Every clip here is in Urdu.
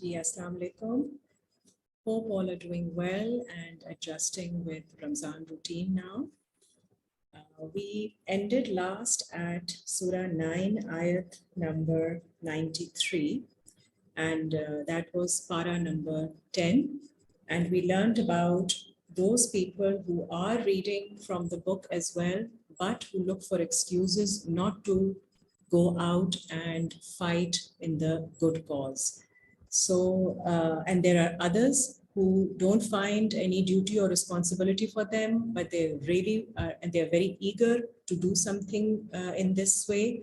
Ji, Assalamu alaikum. Hope all are doing well and adjusting with Ramzan routine now. We ended last at Surah 9, ayat number 93, and that was para number 10. And we learned about those people who are reading from the book as well, but who look for excuses not to go out and fight in the good cause. So, and there are others who don't find any duty or responsibility for them, but they really and they're very eager to do something in this way.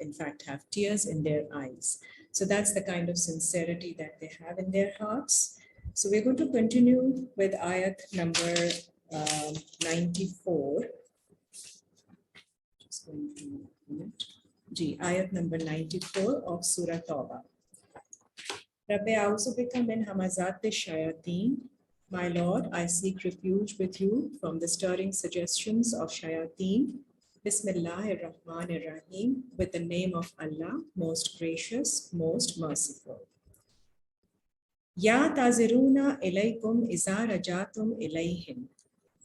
in fact have tears in their eyes. So that's the kind of sincerity that they have in their hearts. So we're going to continue with ayat number 94. Just going to minute. Ji, ayat number 94 of Surah Tawbah. Rabbi a'udhu bika min hamazati shayateen. My Lord, I seek refuge with you from the stirring suggestions of shayateen. Bismillahir Rahmanir Rahim, with the name of Allah, most gracious, most merciful. Ya taziruna ilaykum iza rajatum ilayhim.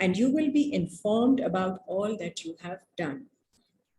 And you will be informed about all that you have done.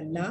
Allah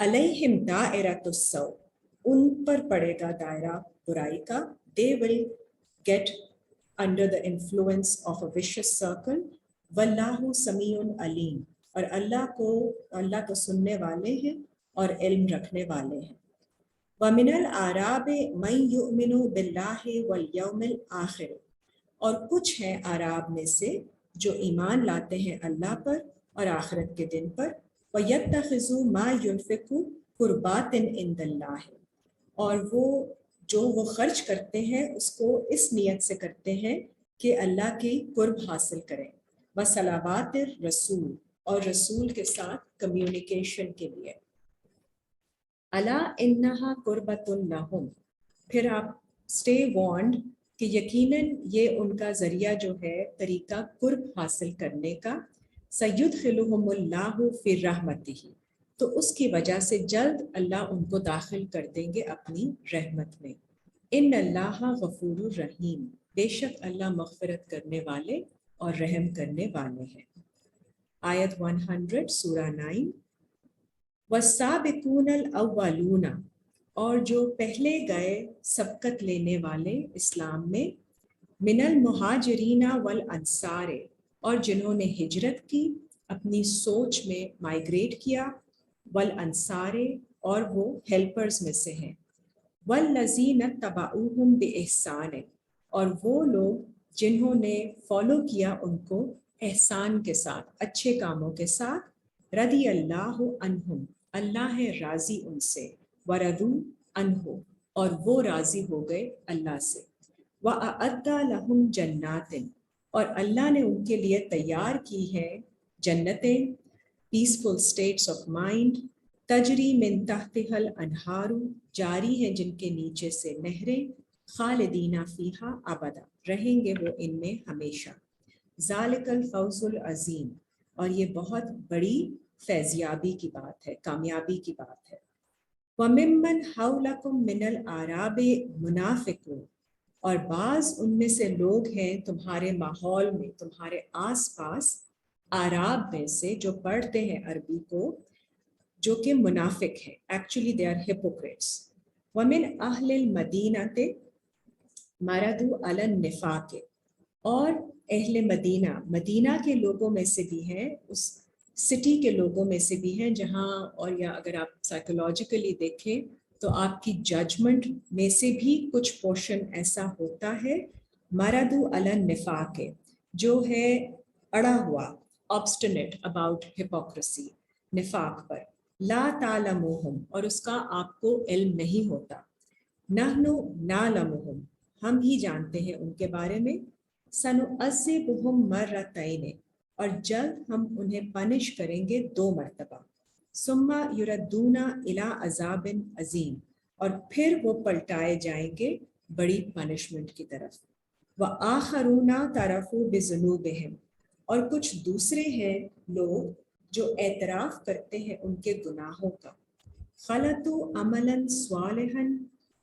علیہم دائرۃ السوء، ان پر پڑے گا دائرہ برائی کا. They will get under the influence of a vicious circle. واللہ سمیع علیم، اور اللہ کو سننے والے ہیں اور علم رکھنے والے ہیں. وَمِنَ الْأَعْرَابِ مَن يُؤْمِنُ بِاللَّهِ وَالْيَوْمِ الْآخِرِ، اور کچھ ہیں اعراب میں سے جو ایمان لاتے ہیں اللہ پر اور آخرت کے دن پر. وَيَتَّخِذُ مَا يُنْفِقُ قُرْبَاتٍ عِندَ اللَّهِ، اور وہ خرچ کرتے ہیں اس کو اس نیت سے کرتے ہیں کہ اللہ کی قرب حاصل کریں. وصلوات الرسول، اور رسول کے ساتھ کمیونیکیشن کے لیے. الا انہا قربۃ لہم، پھر آپ اسٹے وارنڈ کہ یقیناً یہ ان کا ذریعہ جو ہے طریقہ قرب حاصل کرنے کا. سیدخلہم اللہ فی رحمتہ، تو اس کی وجہ سے جلد اللہ ان کو داخل کر دیں گے اپنی رحمت میں. ان اللہ غفور الرحیم، بے شک اللہ مغفرت کرنے والے اور رحم کرنے والے ہیں. آیت 100 سورہ 9. والسابقون الاولون، اور جو پہلے گئے سبقت لینے والے اسلام میں. من المہاجرین والانصار، اور جنہوں نے ہجرت کی اپنی سوچ میں مائیگریٹ کیا. والانصار، اور وہ ہیلپرز میں سے ہیں. والذین اتبعوہم باحسان، اور وہ لوگ جنہوں نے فالو کیا ان کو احسان کے ساتھ، اچھے کاموں کے ساتھ. رضی اللہ عنہم، اللہ ہے راضی ان سے. ورضوا عنہ، اور وہ راضی ہو گئے اللہ سے. وَأَعَدَّ لَهُمْ جَنَّاتٍ، اور اللہ نے ان کے لیے تیار کی ہے جنتیں، پیسفل اسٹیٹس آف مائنڈ. تجری من تحتها الانہار، جاری ہیں جن کے نیچے سے نہریں. خالدین فیہا ابدا، رہیں گے وہ ان میں ہمیشہ. ذالک الفوز العظیم، اور یہ بہت بڑی فیضیابی کی بات ہے، کامیابی کی بات ہے. وَمِمَّنْ حَوْلَكُمْ مِنَ الْأَعْرَابِ مُنَافِقُونَ، اور بعض ان میں سے لوگ ہیں تمہارے ماحول میں، تمہارے آس پاس اعراب میں سے جو پڑھتے ہیں عربی کو، جو کہ منافق ہیں. Actually they are hypocrites. وَمِنْ أَهْلِ الْمَدِينَةِ مَرَدُوا عَلَى النِّفَاقِ، اور اہل مدینہ، مدینہ کے لوگوں میں سے بھی ہیں، اس سٹی کے لوگوں میں سے بھی ہیں جہاں، اور یا اگر آپ سائیکولوجیکلی دیکھیں تو آپ کی ججمنٹ میں سے بھی کچھ پورشن ایسا ہوتا ہے. مَرَدُوا عَلَى النِّفَاقِ، جو ہے اڑا ہوا، obstinate about hypocrisy، نفاق پر. لا تعلموہم، اور اس کا آپ کو علم نہیں ہوتا. نحن نعلمہم، ہم ہی جانتے ہیں ان کے بارے میں. سنعذبہم مرتین، اور جلد ہم انہیں پنش کریں گے 2 مرتبہ. ثم یردون الی عذاب عظیم، اور پھر وہ پلٹائے جائیں گے بڑی پنشمنٹ کی طرف. وآخرون اعترفوا بذنوبہم، اور کچھ دوسرے ہیں لوگ جو اعتراف کرتے ہیں ان کے گناہوں کا. خلطوا عملا صالحا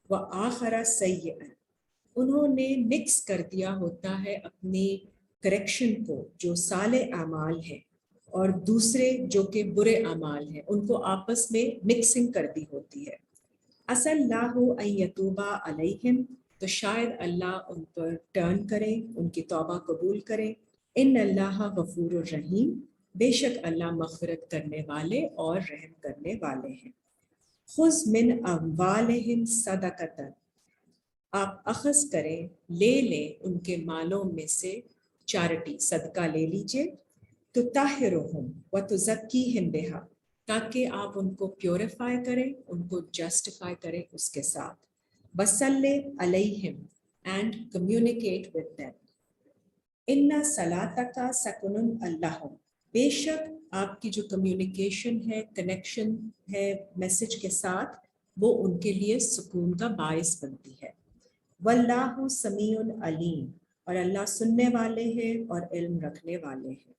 وآخر سیئا، انہوں نے مکس کر دیا ہوتا ہے اپنی کریکشن کو جو صالح اعمال ہیں، اور دوسرے جو کہ برے اعمال ہیں، ان کو آپس میں مکسنگ کر دی ہوتی ہے. عسى اللہ ان یتوب علیہم، تو شاید اللہ ان پر ٹرن کرے، ان کی توبہ قبول کرے. ان اللہ غفور الرحیم، بے شک اللہ مغفرت کرنے والے اور رحم کرنے والے ہیں. خذ من اموالہم صدقۃ، آپ اخذ کریں، لے لیں ان کے مالوں میں سے چارٹی، صدقہ لے لیجئے. تطہرہم وتزکیہم بہا، تاکہ آپ ان کو پیوریفائی کریں، ان کو جسٹیفائی کریں اس کے ساتھ. وصلی علیہم، اینڈ کمیونیکیٹ ود them. ان صلاتک سکن لہم، بے شک آپ کی جو کمیونیکیشن ہے، کنیکشن ہے میسج کے ساتھ، وہ ان کے لیے سکون کا باعث بنتی ہے. واللہ سمیع علیم، اور اللہ سننے والے ہیں اور علم رکھنے والے ہیں.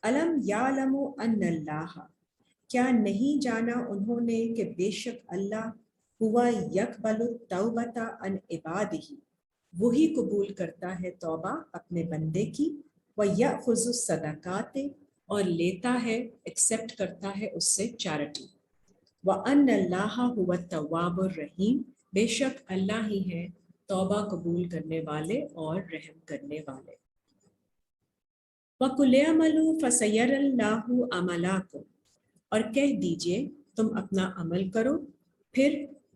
الم یعلموا ان اللہ، کیا نہیں جانا انہوں نے کہ بے شک اللہ ہوا یقبل التوبۃ عن عبادہ، وہی قبول کرتا ہے توبہ اپنے بندے کی. وَيَأْخُذُ الصَّدَقَاتِ، اور لیتا ہے، ایکسیپٹ کرتا ہے اس سے چارٹی. وَأَنَّ اللَّهَ هُوَ التَّوَّابُ الرَّحِيمُ، بے شک اللہ ہی ہے توبہ قبول کرنے والے اور رحم کرنے والے۔ وَقُلْ اعْمَلُوا فَسَيَرَى اللَّهُ عَمَلَكُمْ، اور کہہ دیجئے تم اپنا عمل کرو پھر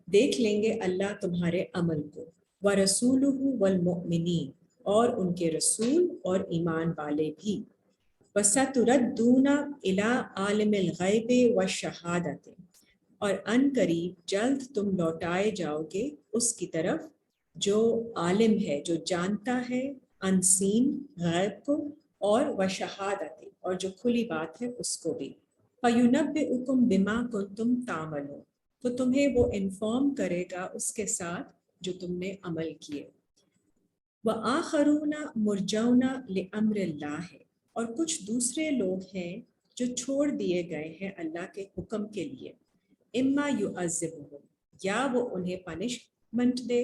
دیکھ لیں گے اللہ تمہارے عمل کو۔ وَرَسُولُهُ وَالْمُؤْمِنِينَ، اور ان کے رسول اور ایمان والے بھی۔ وَسَتُرَدُّونَ إِلَىٰ عَالِمِ الْغَيْبِ وَالشَّهَادَةِ، اور ان قریب جلد تم لوٹائے جاؤ گے اس کی طرف جو عالم ہے، جو جانتا ہے انسین غیب کو، اور وشہادت، اور جو کھلی بات ہے اس کو بھی۔ فَيُنَبِّئُكُم بِمَا كُنتُمْ تَعْمَلُونَ، تو تمہیں وہ انفارم کرے گا اس کے ساتھ جو تم نے عمل کیے۔ وَآخَرُونَ مُرْجَوْنَ لِأَمْرِ اللَّهِ، اور کچھ دوسرے لوگ ہیں جو چھوڑ دیے گئے ہیں اللہ کے حکم کے لیے۔ اما يُعَذِّبُهُمْ، یا وہ انہیں پنشمنٹ دے،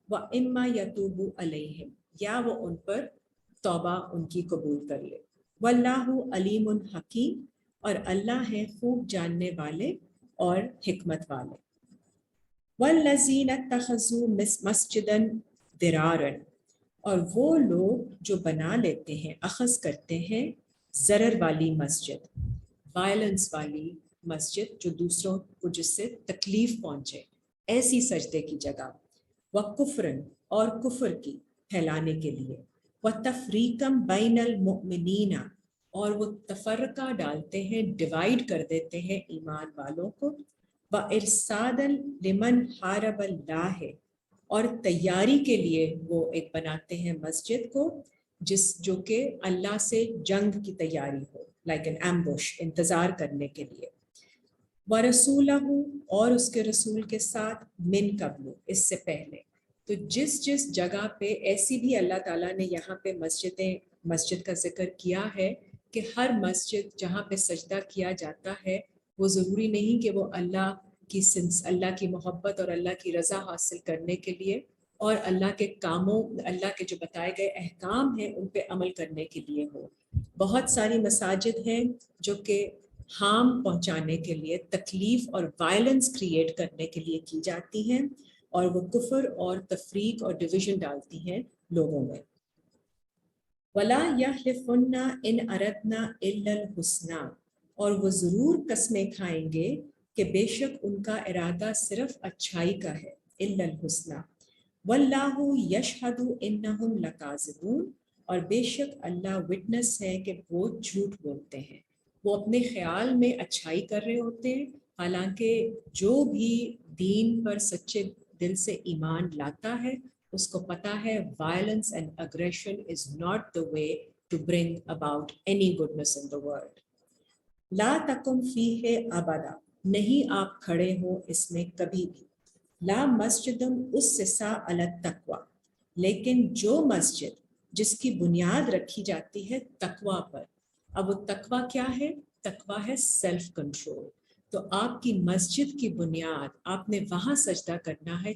وَإِمَّا يَتُوبُ عَلَيْهِمْ، یا وہ ان پر توبہ ان کی قبول کر لے۔ وَاللَّهُ عَلِيمٌ حَكِيمٌ، اور اللہ ہے خوب جاننے والے اور حکمت والے۔ وَالَّذِينَ اتَّخَذُوا مَسْجِدًا ضِرَارًا، اور وہ لوگ جو بنا لیتے ہیں، اخذ کرتے ہیں ضرر والی مسجد، وائلنس والی مسجد، جو دوسروں کو جس سے تکلیف پہنچے، ایسی سجدے کی جگہ۔ وَكُفْرًا، اور کفر کی پھیلانے کے لیے۔ وَتَفْرِيقًا بَيْنَ الْمُؤْمِنِينَ، اور وہ تفرقہ ڈالتے ہیں، ڈیوائیڈ کر دیتے ہیں ایمان والوں کو۔ وَإِرْصَادًا لِمَنْ حَارَبَ اللَّهَ، اور تیاری کے لیے وہ ایک بناتے ہیں مسجد کو جو کہ اللہ سے جنگ کی تیاری ہو، لائک این ایمبوش، انتظار کرنے کے لیے۔ وَرَسُولَهُ، اور اس کے رسول کے ساتھ، من قبل، اس سے پہلے۔ تو جس جگہ پہ ایسی بھی اللہ تعالیٰ نے یہاں پہ مسجد کا ذکر کیا ہے کہ ہر مسجد جہاں پہ سجدہ کیا جاتا ہے وہ ضروری نہیں کہ وہ اللہ کی محبت اور اللہ کی رضا حاصل کرنے کے لیے اور اللہ کے کاموں، اللہ کے جو بتائے گئے احکام ہیں ان پہ عمل کرنے کے لیے ہو۔ بہت ساری مساجد ہیں جو کہ ہارم پہنچانے کے لیے، تکلیف اور وائلنس کریٹ کرنے کے لیے کی جاتی ہیں، اور وہ کفر اور تفریق اور ڈویژن ڈالتی ہیں لوگوں میں۔ وَلَا يَحْلِفُنَّ إِنْ أَرَدْنَا إِلَّا الْحُسْنَى، اور وہ ضرور قسمیں کھائیں گے کہ بے شک ان کا ارادہ صرف اچھائی کا ہے، إِلَّا الْحُسْنَى۔ وَاللَّهُ يَشْهَدُ إِنَّهُمْ لَكَاذِبُونَ، اور بے شک اللہ وٹنس ہے کہ وہ جھوٹ بولتے ہیں۔ وہ اپنے خیال میں اچھائی کر رہے ہوتے ہیں، حالانکہ جو بھی دین پر سچے دل سے ایمان لاتا ہے اس کو پتا ہے violence and aggression is not the way to bring about any goodness in the world۔ لا تقم فیہ ابدا، نہیں آپ کھڑے ہو اس میں کبھی بھی۔ لا مسجدم اسسا علی التقوی، لیکن جو مسجد جس کی بنیاد رکھی جاتی ہے تقوی پر۔ اب وہ تقوی کیا ہے؟ تقوی ہے سیلف کنٹرول۔ تو آپ کی مسجد کی بنیاد آپ نے وہاں سجدہ کرنا ہے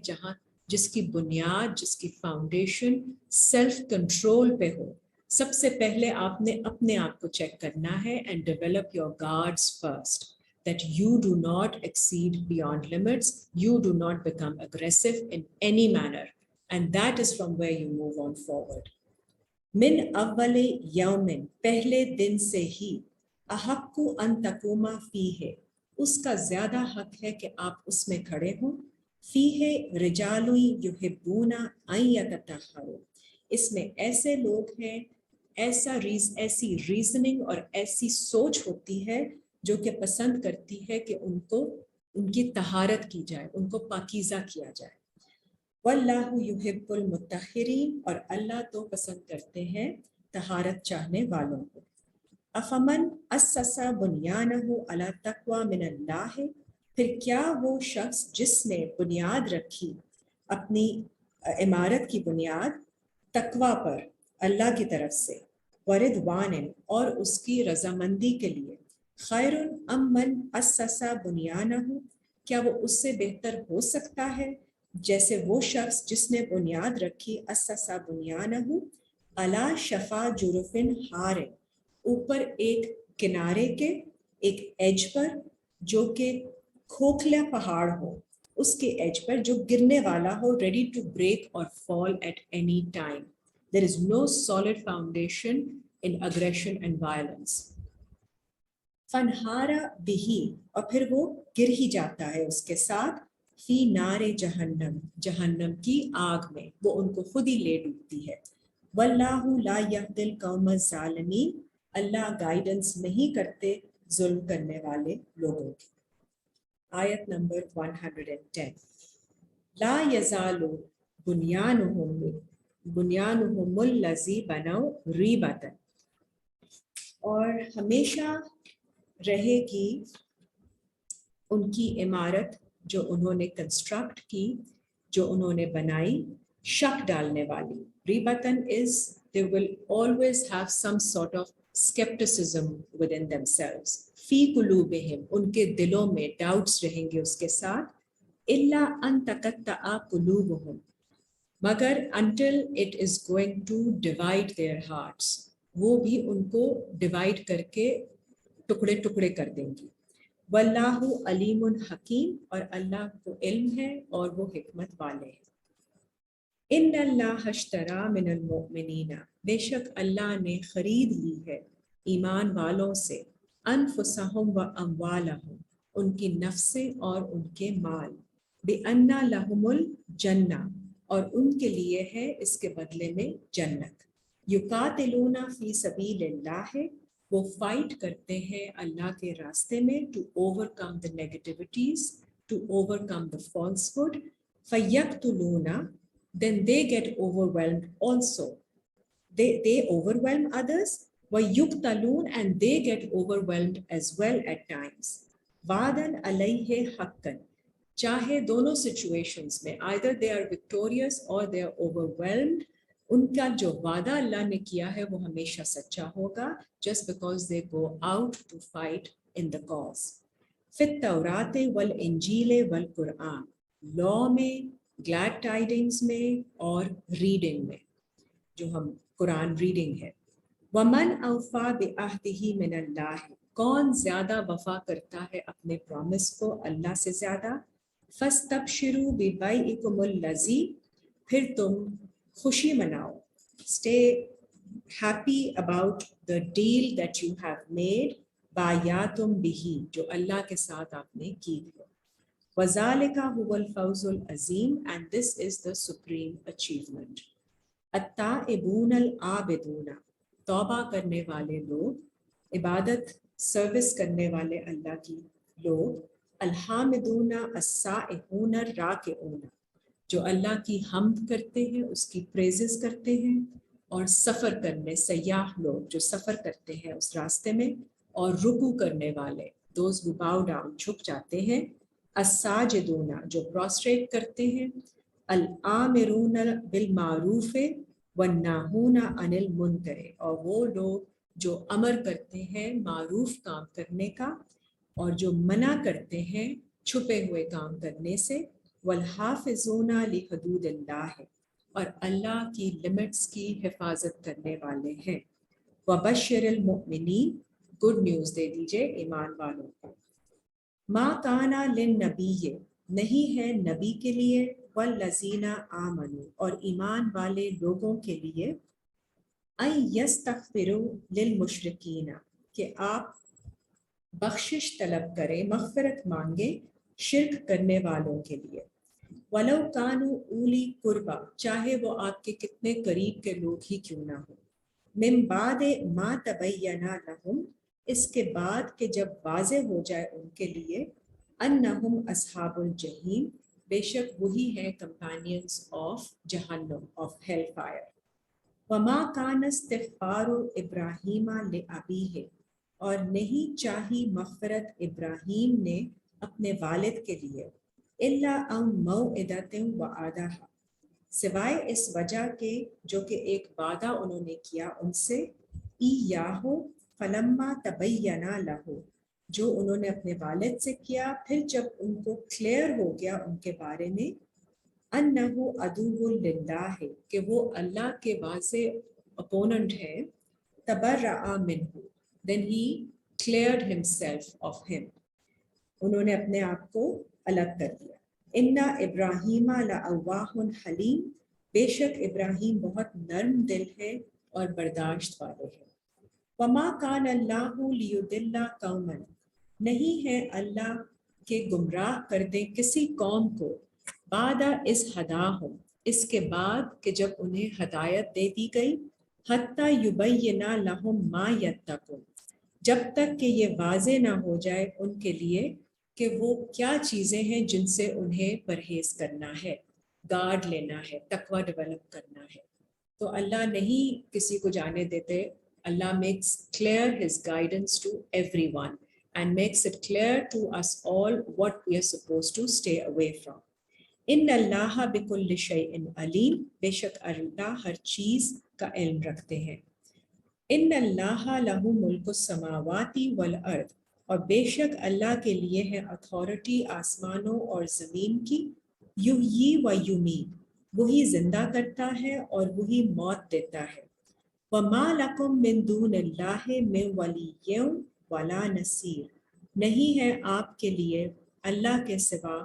جس کی بنیاد، جس کی فاؤنڈیشن سیلف کنٹرول پہ ہو۔ سب سے پہلے آپ نے اپنے آپ کو چیک کرنا ہے and develop your guards first, that you do not exceed beyond limits, you do not become aggressive in any manner, and that is from where you move on forward۔ من اول یوم، پہلے دن سے ہی، احق ان تقوم فیہ، اس کا زیادہ حق ہے کہ آپ اس میں کھڑے ہوں۔ فیہ رجال یحبون ان یتطہروا، اس میں ایسے لوگ ہیں، ایسی ریزننگ اور ایسی سوچ ہوتی ہے جو کہ پسند کرتی ہے کہ ان کی طہارت کی جائے، ان کو پاکیزہ کیا جائے۔ واللہ یحب المطہرین، اور اللہ تو پسند کرتے ہیں طہارت چاہنے والوں کو۔ افمن اسس بنیانہ علی تقوی من اللہ، پھر کیا وہ شخص جس نے بنیاد رکھی اپنی عمارت کی بنیاد تقوی پر اللہ کی طرف سے، ورضوان، اور اس کی رضامندی کے لیے، خیر ام من اسس بنیانہ، کیا وہ اس سے بہتر ہو سکتا ہے جیسے وہ شخص جس نے بنیاد رکھی اسس بنیانہ علی شفا جرف ہار، اوپر ایک کنارے کے، ایک ایج پر جو کہ کھوکھلا پہاڑ ہو اس کے ایج پر جو گرنے والا ہو, ready to break or fall at any time. There is no solid foundation in aggression and violence. فنہارا بہی, اور پھر وہ گر ہی جاتا ہے اس کے ساتھ, فی نار جہنم, جہنم کی آگ میں, وہ ان کو خود ہی لے ڈوبتی ہے. واللہ لا یہدی القوم الظالمین, اللہ گائیڈنس نہیں کرتے ظلم کرنے والے لوگوں کی. آیت نمبر 110. لا یزال بنیانہم الذی بنوا ریبۃ, اور ہمیشہ رہے گی ان کی عمارت جو انہوں نے کنسٹرکٹ کی, جو انہوں نے بنائی, شک ڈالنے والی. ریبتن is they will always have some sort of skepticism within themselves. فی قلوبہم, ان کے دلوں میں ڈاؤٹس رہیں گے اس کے ساتھ. الا ان تقطع قلوبہم, مگر until it is going to divide their hearts, وہ بھی ان کو ڈیوائڈ کر کے ٹکڑے ٹکڑے کر دیں گی. واللہ علیم حکیم, اور اللہ کو علم ہے اور وہ حکمت والے ہیں. ان اللہ اشتری من المؤمنین, بے شک اللہ نے خرید لی ہے ایمان والوں سے, انفسہم و اموالہم, ان کی نفسیں اور ان کے مال, بان لہم الجنہ, اور ان کے لیے ہے اس کے بدلے میں جنت. یقاتلون فی سبیل اللہ, وہ فائٹ کرتے ہیں اللہ کے راستے میں, to overcome the negativities, to overcome the falsehood. فیقتلون, then they get overwhelmed also. They overwhelm others. وَيُقْتَلُونَ, and they get overwhelmed as well at times. وَعْدًا عَلَيْهِ حَقًّا, چاہے دونوں سچویشنز میں either they are victorious or they are overwhelmed, ان کا جو وعدہ اللہ نے کیا ہے وہ ہمیشہ سچا ہوگا, just because they go out to fight in the cause. فِي التَّوْرَاةِ وَالْإِنْجِيلِ وَالْقُرْآنِ, لاء میں, گلیڈ ٹائڈنگز میں اور ریڈنگ میں, جو ہم قرآن ریڈنگ ہے. وَمَنْ أَوْفَى بِعَهْدِهِ مِنَ اللَّهِ, کون زیادہ وفا کرتا ہے اپنے پرومس کو اللہ سے زیادہ. فَاسْتَبْشِرُوا بِبَيْعِكُمُ الَّذِي, پھر تم خوشی مناؤ, stay happy about the deal that you have made, بَایَاتُمْ بِهِ, جو اللہ کے ساتھ آپ نے کی ہے. وَذَلِكَ هُوَ الْفَوْزُ الْعَظِيمُ, and this is the supreme achievement. التائبون العابدون, توبہ کرنے والے لوگ, عبادت سروس کرنے والے اللہ کی لوگ. الحامدون السائحون الراکعون, جو اللہ کی حمد کرتے ہیں, اس کی پریزز کرتے ہیں, اور سفر کرنے, سیاح لوگ جو سفر کرتے ہیں اس راستے میں, اور رکوع کرنے والے, those who bow down, جھک جاتے ہیں. الساجدون, جو پروسٹریٹ کرتے ہیں. الآمرون بالمعروف والناہون عن المنکر, اور وہ لوگ جو امر کرتے ہیں معروف کام کرنے کا, اور جو منع کرتے ہیں چھپے ہوئے کام کرنے سے. والحافظون لحدود اللہ, اور اللہ کی لمٹس کی حفاظت کرنے والے ہیں. وبشر المؤمنین, گڈ نیوز دے دیجئے ایمان والوں کو. ما کانا للنبی, نہیں ہے نبی کے لیے, والذین آمنوا, اور ایمان والے لوگوں کے لیے, ان یستغفروا للمشرکین, کہ آپ بخشش طلب کریں, مغفرت مانگیں شرک کرنے والوں کے لیے. ولو کانوا اولی قربا, چاہے وہ آپ کے کتنے قریب کے لوگ ہی کیوں نہ ہوں. من بعد ما تبین لہم, اس کے بعد کہ جب واضح ہو جائے ان کے لیے, انہم اصحاب الجحیم, بے شک وہی ہیں کمپینینز آف جہنم, آف ہیل فائر. وما کان استغفار ابراہیم لابیہ, اور نہیں چاہی مغفرت ابراہیم نے اپنے والد کے لیے, الا ان موعدۃ وعدہا, سوائے اس وجہ کے جو کہ ایک وعدہ انہوں نے کیا ان سے. ایہو فلما تبین لہ, جو انہوں نے اپنے والد سے کیا, پھر جب ان کو کلیئر ہو گیا ان کے بارے میں, انہ عدو للہ, کہ وہ اللہ کے واضح اپوننٹ ہے. تبرأ منہ, then he cleared himself of him. انہوں نے اپنے آپ کو الگ کر دیا. انا ابراہیم لأواہ حلیم، بے شک ابراہیم بہت نرم دل ہے اور برداشت والے ہیں. وما کان اللہ لیضل قوما، نہیں ہے اللہ کہ گمراہ کر دے کسی قوم کو، بعد اذ ہداہم، اس کے بعد کہ جب انہیں ہدایت دے دی گئی، حتی یبین لہم ما یتقون، جب تک کہ یہ واضح نہ ہو جائے ان کے لیے کہ وہ کیا چیزیں ہیں جن سے انہیں پرہیز کرنا ہے، گارڈ لینا ہے، تقوی ڈیولپ کرنا ہے. تو اللہ نہیں کسی کو جانے دیتے. اللہ makes clear his guidance to everyone and makes it clear to us all what we are supposed to stay away from. ان اللہ بکل شیء علیم، بے شک اللہ ہر چیز کا علم رکھتے ہیں. ان اللہ لہ ملک السماوات والارض، اور بے شک اللہ کے لیے ہے اتھارٹی آسمانوں اور زمین کی. یحیی و یمیت، وہی زندہ کرتا ہے اور وہی موت دیتا ہے. وما لکم من دون اللہ من ولی ولا نصیر، نہیں ہے آپ کے لیے اللہ کے سوا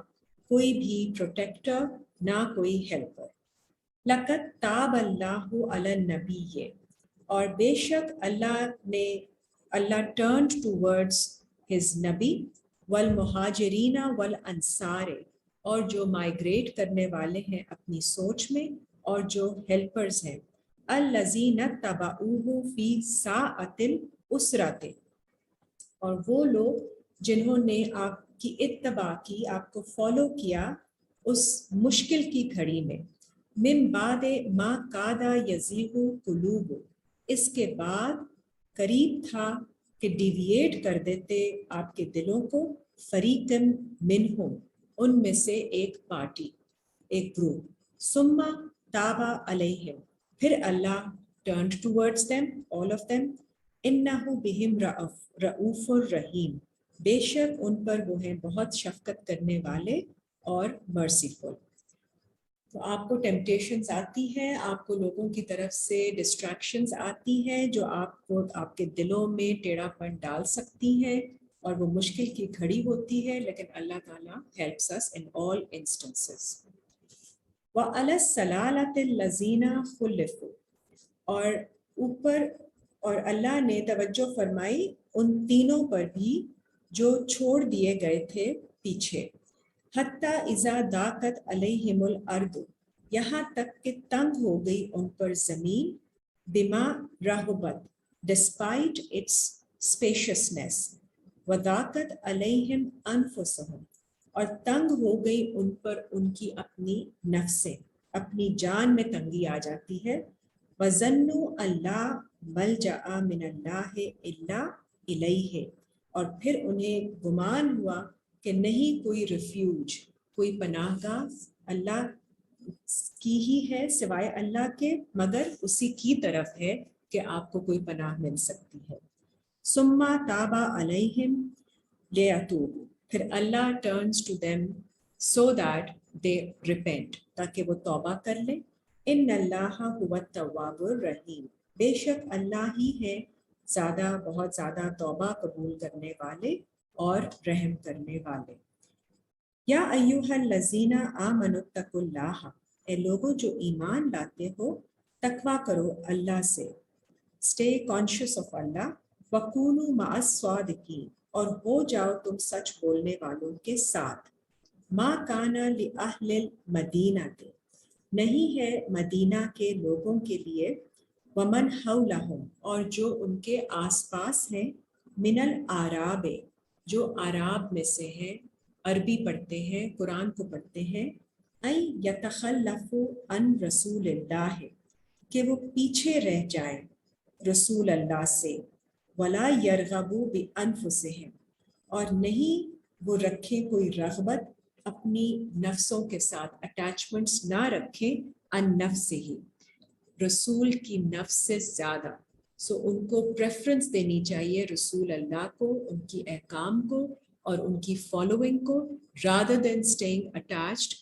کوئی بھی پروٹیکٹر نہ کوئی ہیلپر. لقد تاب اللہ علی النبی، اور بے شک اللہ ٹرنڈ ٹورڈز ہز نبی، والمہاجرین والانصار، اور جو مائگریٹ کرنے والے ہیں اپنی سوچ میں اور جو ہیلپرز ہیں، الذین اتبعوہ فی ساعۃ العسرۃ، اور وہ لوگ جنہوں نے آپ کی اتباع کی، آپ کو فالو کیا اس مشکل کی گھڑی میں. من بعد ما کاد یزیغ قلوب، اس کے بعد قریب تھا کہ ڈیویٹ کر دیتے آپ کے دلوں کو، فریقم منہم، ان میں سے ایک پارٹی، ایک گروپ. ثم تاب علیہم، پھر اللہ turned towards them, all of them. انہ بہم رؤوف الرحیم، بے شک ان پر وہ ہیں بہت شفقت کرنے والے اور مرسیفل. تو آپ کو ٹیمپٹیشنز آتی ہیں، آپ کو لوگوں کی طرف سے ڈسٹریکشنز آتی ہیں جو آپ کو آپ کے دلوں میں ٹیڑھا پن ڈال سکتی ہیں، اور وہ مشکل کی گھڑی ہوتی ہے، لیکن اللہ تعالیٰ helps us in all instances. وَعَلَى السَّلَالَةِ الَّذِينَ خُلِّفُوا، اور اوپر اور اللہ نے توجہ فرمائی ان تینوں پر بھی جو چھوڑ دیے گئے تھے پیچھے. حتیٰ اذا ضاقت علیہم الارض، یہاں تک کہ تنگ ہو گئی ان پر زمین، بما رحبت، ڈسپائٹ اٹس اسپیشیسنیس، وضاقت علیہم انفسہم، اور تنگ ہو گئی ان پر ان کی اپنی نفسیں، اپنی جان میں تنگی آ جاتی ہے. وَظَنُّوا أَن لَّا مَلْجَأَ مِنَ اللَّهِ إِلَّا إِلَيْهِ، اور پھر انہیں گمان ہوا کہ نہیں کوئی ریفیوج، کوئی پناہ گاہ اللہ کی ہی ہے سوائے اللہ کے، مگر اسی کی طرف ہے کہ آپ کو کوئی پناہ مل سکتی ہے. ثم تاب علیہم لیتوبوا، پھر Allah turns to them so that they repent, تاکہ وہ توبہ کر لیں. ان اللہ هو التواب الرحیم، بے شک اللہ ہی ہے بہت زیادہ توبہ قبول کرنے والے اور رحم کرنے والے. یا ایھا الذین آمنوا اتقوا اللہ، اے لوگوں جو ایمان لاتے ہو تقوی کرو اللہ سے، اسٹے کانشیس آف اللہ. وکونوا مع الصادقین، اور ہو جاؤ تم سچ بولنے والوں کے ساتھ. ما کان لأہل المدینہ، نہیں ہے مدینہ کے لوگوں کے لیے، ومن حولہم، اور جو ان کے آس پاس ہیں، من الاعراب، جو اعراب میں سے ہیں، عربی پڑھتے ہیں، قرآن کو پڑھتے ہیں، ان یتخلفوا عن رسول اللہ، کہ وہ پیچھے رہ جائیں رسول اللہ سے. ولا یرغبوا بانفسہم، اور نہیں وہ رکھیں کوئی رغبت اپنی نفسوں کے ساتھ، اٹیچمنٹس نہ رکھیں، ان نفس ہی، رسول کی نفس سے زیادہ. ان کو پریفرنس دینی چاہیے رسول اللہ کو، ان کی احکام کو اور ان کی فالوئنگ کو، rather than staying attached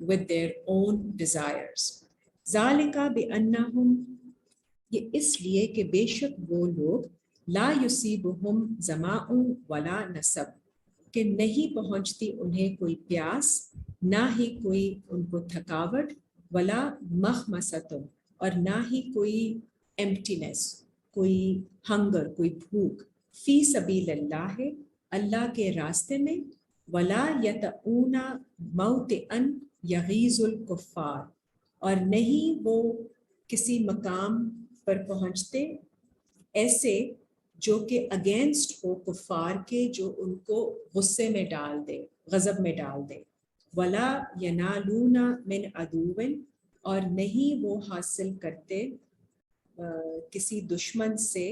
with their own desires. ذالک بأنہم، یہ اس لیے کہ بے شک وہ لوگ، لا یصیبہم ظمأ ولا نصب، کہ نہیں پہنچتی انہیں کوئی پیاس نہ ہی کوئی ان کو تھکاوٹ ولا مخمصۃ اور نہ ہی کوئی ایمپٹینس کوئی ہنگر کوئی بھوک فی سبیل اللہ اللہ کے راستے میں ولا یطؤون موطئا یغیظ الکفار اور نہیں وہ کسی مقام پر پہنچتے ایسے جو کہ اگینسٹ ہو کفار کے جو ان کو غصے میں ڈال دے غضب میں ڈال دے ولا ینالون من عدو اور نہیں وہ حاصل کرتے کسی دشمن سے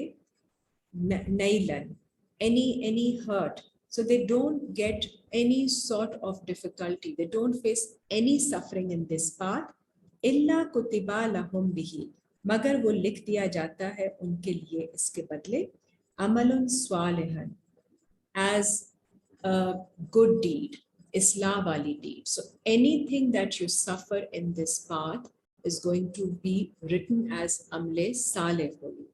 نیلن any hurt so they don't get any sort of difficulty they don't face any suffering in this path الا کتب لهم به مگر وہ لکھ دیا جاتا ہے ان کے لیے اس کے بدلے عمل صالح as a good deed اصلاح والی deed so anything that you suffer in this path is going to be written as عمل صالح for you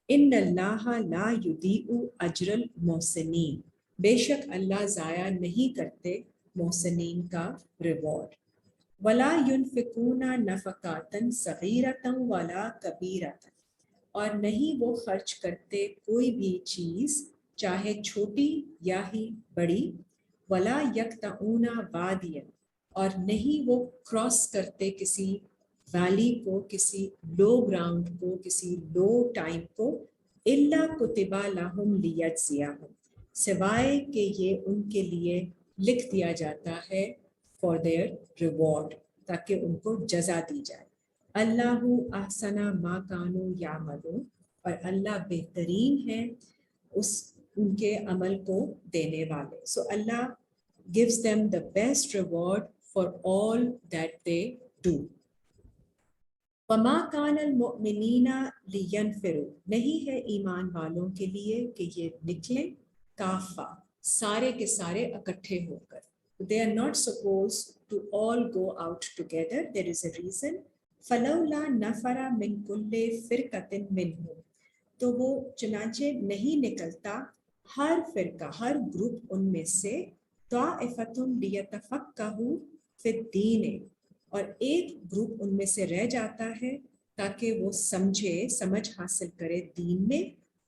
ان اللہ لا یضیع اجر المحسنین بے شک اللہ ضائع نہیں کرتے محسنین کا ریوارڈ ولا ينفقون نفقاتا صغیرۃ ولا کبیرۃ اور نہیں وہ خرچ کرتے کوئی بھی چیز چاہے چھوٹی یا ہی بڑی ولا یقطعون وادیا اور نہیں وہ کراس کرتے کسی ویلی کو کسی لو گراؤنڈ کو کسی لو ٹائم کو الا کتب لہم لیجزیہم سوائے کہ یہ ان کے لیے لکھ دیا جاتا ہے فار دیئر ریوارڈ تاکہ ان کو جزا دی جائے اللہ احسن ما کانوا یعملون اور اللہ بہترین ہے اس ان کے عمل کو دینے والے سو اللہ gives them the best reward for all that they do وَمَا كَانَ الْمُؤْمِنِينَ لِيَنْفِرُوا نہیں ہے ایمان والوں کے لیے کہ یہ نکلیں کافہ سارے کے سارے اکٹھے ہو کر they are not supposed to all go out together there is a reason فَلَوْلَا نَفَرَ مِنْ كُلِّ فِرْقَةٍ مِّنْهُمْ تو وہ چنانچہ نہیں نکلتا ہر فرقہ ہر گروپ ان میں سے طَائِفَةٌ لِيَتَفَقَّهُوا فِي الدِّينِ اور ایک گروپ ان میں سے رہ جاتا ہے تاکہ وہ سمجھ حاصل کرے دین میں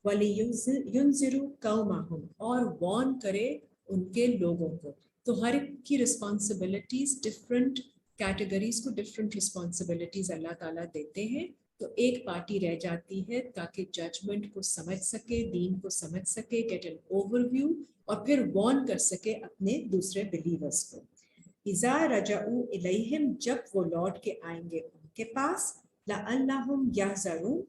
وَلِيُنذِرُوا قَوْمَهُمْ اور وارن کرے ان کے لوگوں کو تو ہر ایک کی رسپانسبلٹیز ڈفرینٹ کیٹیگریز کو ڈفرینٹ رسپانسبلٹیز اللہ تعالیٰ دیتے ہیں تو ایک پارٹی رہ جاتی ہے تاکہ ججمنٹ کو سمجھ سکے دین کو سمجھ سکے گیٹ این اوور ویو اور پھر وارن کر سکے اپنے دوسرے بلیورز کو اذا رجعوا الیہم جب وہ لوٹ کے آئیں گے ان کے پاس لعلہم یحذرون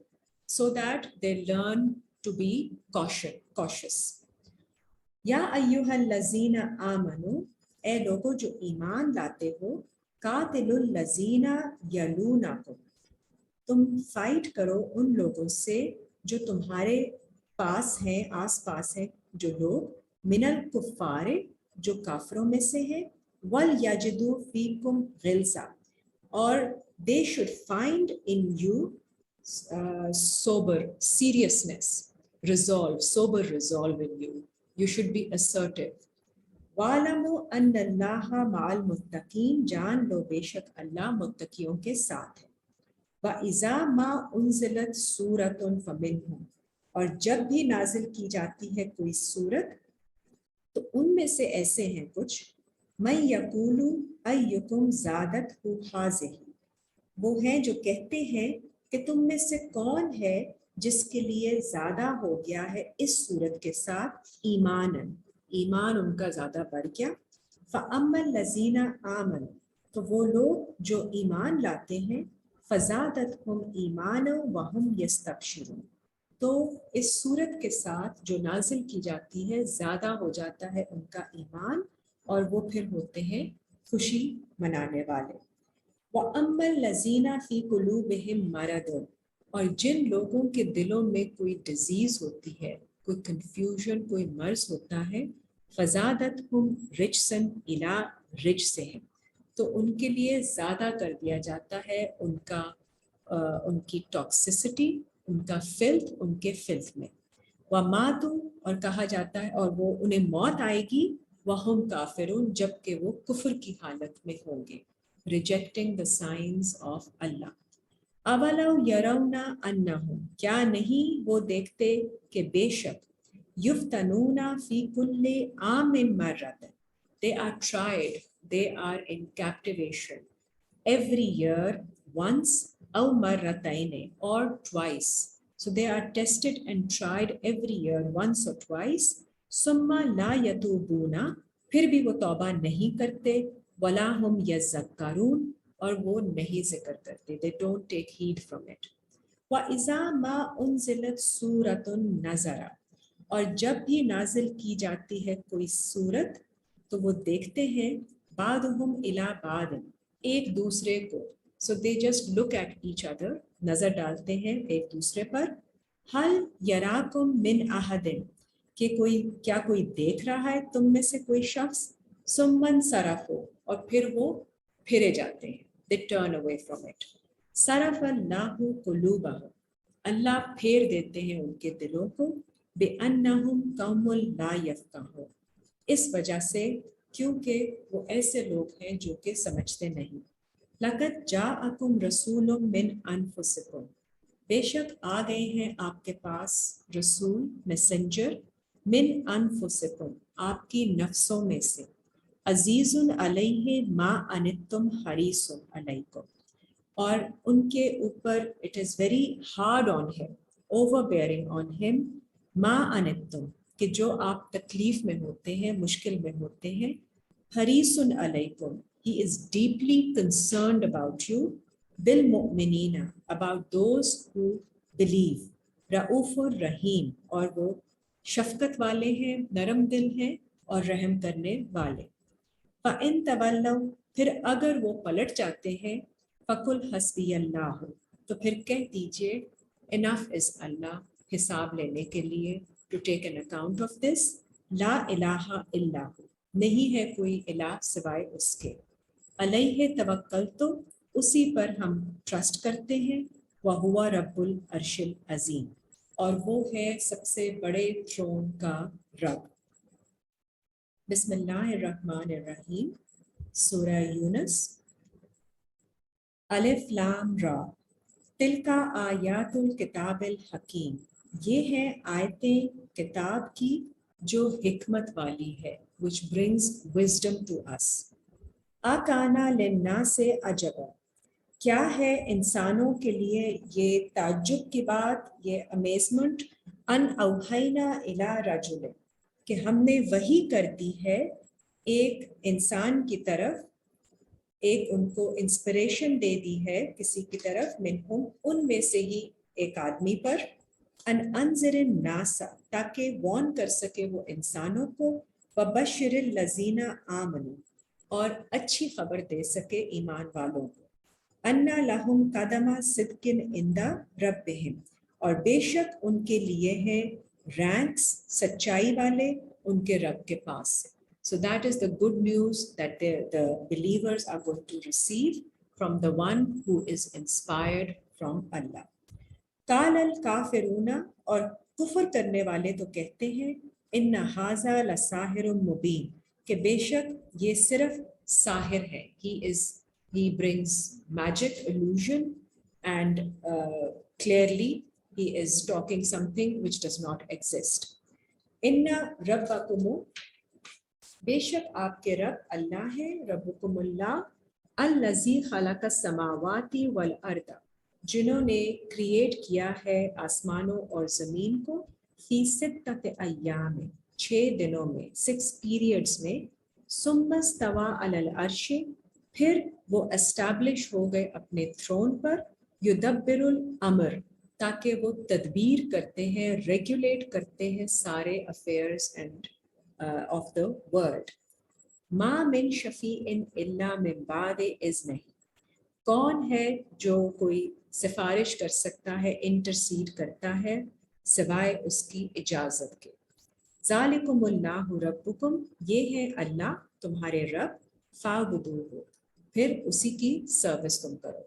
so that they learn to be cautious یا ایھا الذین آمنوا اے لوگو جو ایمان لاتے ہو قاتلوا الذین یلونکم تم فائٹ کرو ان لوگوں سے جو تمہارے پاس ہیں آس پاس ہیں جو لوگ من الکفار جو کافروں میں سے ہیں وَلْيَجِدُوا فِيكُمْ غِلْظَةً اور they should find in you sober seriousness sober resolve in you you should be assertive وَاعْلَمُوا أَنَّ اللَّهَ مَعَ الْمُتَّقِينَ جان لو بے شک اللہ متقیوں کے ساتھ ہے وَإِذَا مَا أُنزِلَتْ سُورَةٌ فَمِنْهُمْ اور جب بھی نازل کی جاتی ہے کوئی سورت تو ان میں سے ایسے ہیں کچھ مَن یقول ایکم زادتہ ہٰذِہ وہ ہیں جو کہتے ہیں کہ تم میں سے کون ہے جس کے لیے زیادہ ہو گیا ہے اس صورت کے ساتھ ایمان ان کا زیادہ بڑھ گیا فَأَمَّا الَّذِينَ آمَنُوا تو وہ لوگ جو ایمان لاتے ہیں فَزَادَتْهُمْ إِيمَانًا وَهُمْ يَسْتَبْشِرُونَ تو اس صورت کے ساتھ جو نازل کی جاتی ہے زیادہ ہو جاتا ہے ان کا ایمان اور وہ پھر ہوتے ہیں خوشی منانے والے وَأَمَّا الَّذِينَ فِي قُلُوبِهِم مَرَضٌ اور جن لوگوں کے دلوں میں کوئی ڈیزیز ہوتی ہے کوئی کنفیوژن کوئی مرض ہوتا ہے فَزَادَتْهُمْ رِجْسًا إِلَىٰ رِجْسِهِمْ تو ان کے لیے زیادہ کر دیا جاتا ہے ان کی ٹاکسیسٹی ان کا فلتھ ان کے فلتھ میں وَمَاتُوا اور کہا جاتا ہے اور وہ انہیں موت آئے گی وَهُمْ کافرون جبکہ وہ کفر کی حالت میں ہوں گے, rejecting the signs of Allah. اولو یرون انہم کیا نہیں وہ دیکھتے کہ بے شک یفتنون فی کل عام مرۃ they are tried, they are in captivation every year once O مرتین or twice, so they are tested and tried every year once or twice. ثم لا یتوبون پھر بھی وہ توبہ نہیں کرتے, ولا ہم یذکرون اور وہ نہیں ذکر کرتے, they don't take heed from it. وَإِذَا مَا أُنزِلَتْ سُورَةٌ نَظَرَ اور جب بھی نازل کی جاتی ہے کوئی سورت تو وہ دیکھتے ہیں بعضهم إِلَى بعض ایک دوسرے کو, so they just look at each other نظر ڈالتے ہیں ایک دوسرے پر. هَلْ يَرَاكُمْ مِنْ أَحَدٍ کہ کیا کوئی دیکھ رہا ہے تم میں سے کوئی شخص. ثُمَّ انصَرَفُوا اور پھر وہ پھرے جاتے ہیں, they turn away from it. صرف اللہ قلوبہم اللہ پھیر دیتے ہیں ان کے دلوں کو, بِأَنَّهُمْ قَوْمٌ لَا يَفْقَهُونَ اس وجہ سے کیونکہ وہ ایسے لوگ ہیں جو کہ سمجھتے نہیں. لَقَدْ جَاءَكُمْ رَسُولٌ مِّنْ أَنفُسِكُمْ بے شک آ گئے ہیں آپ کے پاس رسول میسنجر, من انفسکم آپ کی نفسوں میں سے, عزیز علیہ ما عنتم حریص علیکم اور ان کے اوپر it is very hard on ہم, اوور بیئرنگ آن ہم, ما عنتم کہ جو آپ تکلیف میں ہوتے ہیں مشکل میں ہوتے ہیں, حریص علیکم he is deeply concerned about you, بالمؤمنین about those who believe, رؤوف الرحیم اور وہ شفقت والے ہیں, نرم دل ہیں اور رحم کرنے والے. فَإِن تَوَلَّوْا پھر اگر وہ پلٹ جاتے ہیں, فَقُلْ حَسْبِيَ اللَّهُ تو پھر کہہ دیجئے enough is Allah حساب لینے کے لیے, to take an account of this, لا الہ الا ہو نہیں ہے کوئی الہ سوائے اس کے, علیہ توکلت اسی پر ہم ٹرسٹ کرتے ہیں, وَهُوَ رَبُّ الْعَرْشِ الْعَظِيمِ اور وہ ہے سب سے بڑے تھرون کا رب. بسم اللہ الرحمن الرحیم. سورہ یونس. الف لام را تلک آیات الکتاب الحکیم یہ ہیں آیتیں کتاب کی جو حکمت والی ہے, which brings wisdom to us. اکانا للناس عجبا کیا ہے انسانوں کے لیے یہ تعجب کی بات, یہ امیزمنٹ, ان اوحینا الی رجل کہ ہم نے وحی کر دی ہے ایک انسان کی طرف, ایک ان کو انسپریشن دے دی ہے کسی کی طرف, منہم ان میں سے ہی ایک آدمی پر, ان انذر الناس تاکہ وارن کر سکے وہ انسانوں کو, وبشر الذین آمنوا اور اچھی خبر دے سکے ایمان والوں کو, انا لہم قدم صدق عند ربہم اور بے شک ان کے لیے ہیں رینکس سچائی والے ان کے رب کے پاس سے. So that is the good news that the believers are going to receive from the one who is inspired from Allah. قال الکافرون اور کفر کرنے والے تو کہتے ہیں, ان ھذا لساحر مبین کہ بے شک یہ صرف ساحر ہے, he brings magic, illusion and clearly he is talking something which does not exist. ان ربکم بے شک آپ کے رب اللہ ہے, ربکم اللہ, الذی خلق السماوات والارض جنہوں نے کریٹ کیا ہے آسمانوں اور زمین کو, فی ستۃ ایام 6 دنوں میں, 6 پیریڈز میں, ثم استوی علی العرش پھر وہ اسٹیبلش ہو گئے اپنے تھرون پر, یدبر الامر تاکہ وہ تدبیر کرتے ہیں, ریگولیٹ کرتے ہیں سارے affairs and of the world. ما من شفیع الا من بعد اذنہ کون ہے جو کوئی سفارش کر سکتا ہے, انٹرسیڈ کرتا ہے سوائے اس کی اجازت کے. ذالکم اللہ ربکم یہ ہے اللہ تمہارے رب, فاعبدوہ پھر اسی کی سروس تم کرو.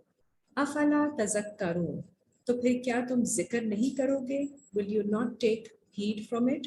افلا تذکرون تو پھر کیا تم ذکر نہیں کرو گے, will you not take heed from it.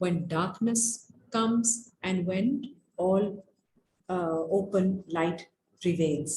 when darkness comes and when all open light prevails.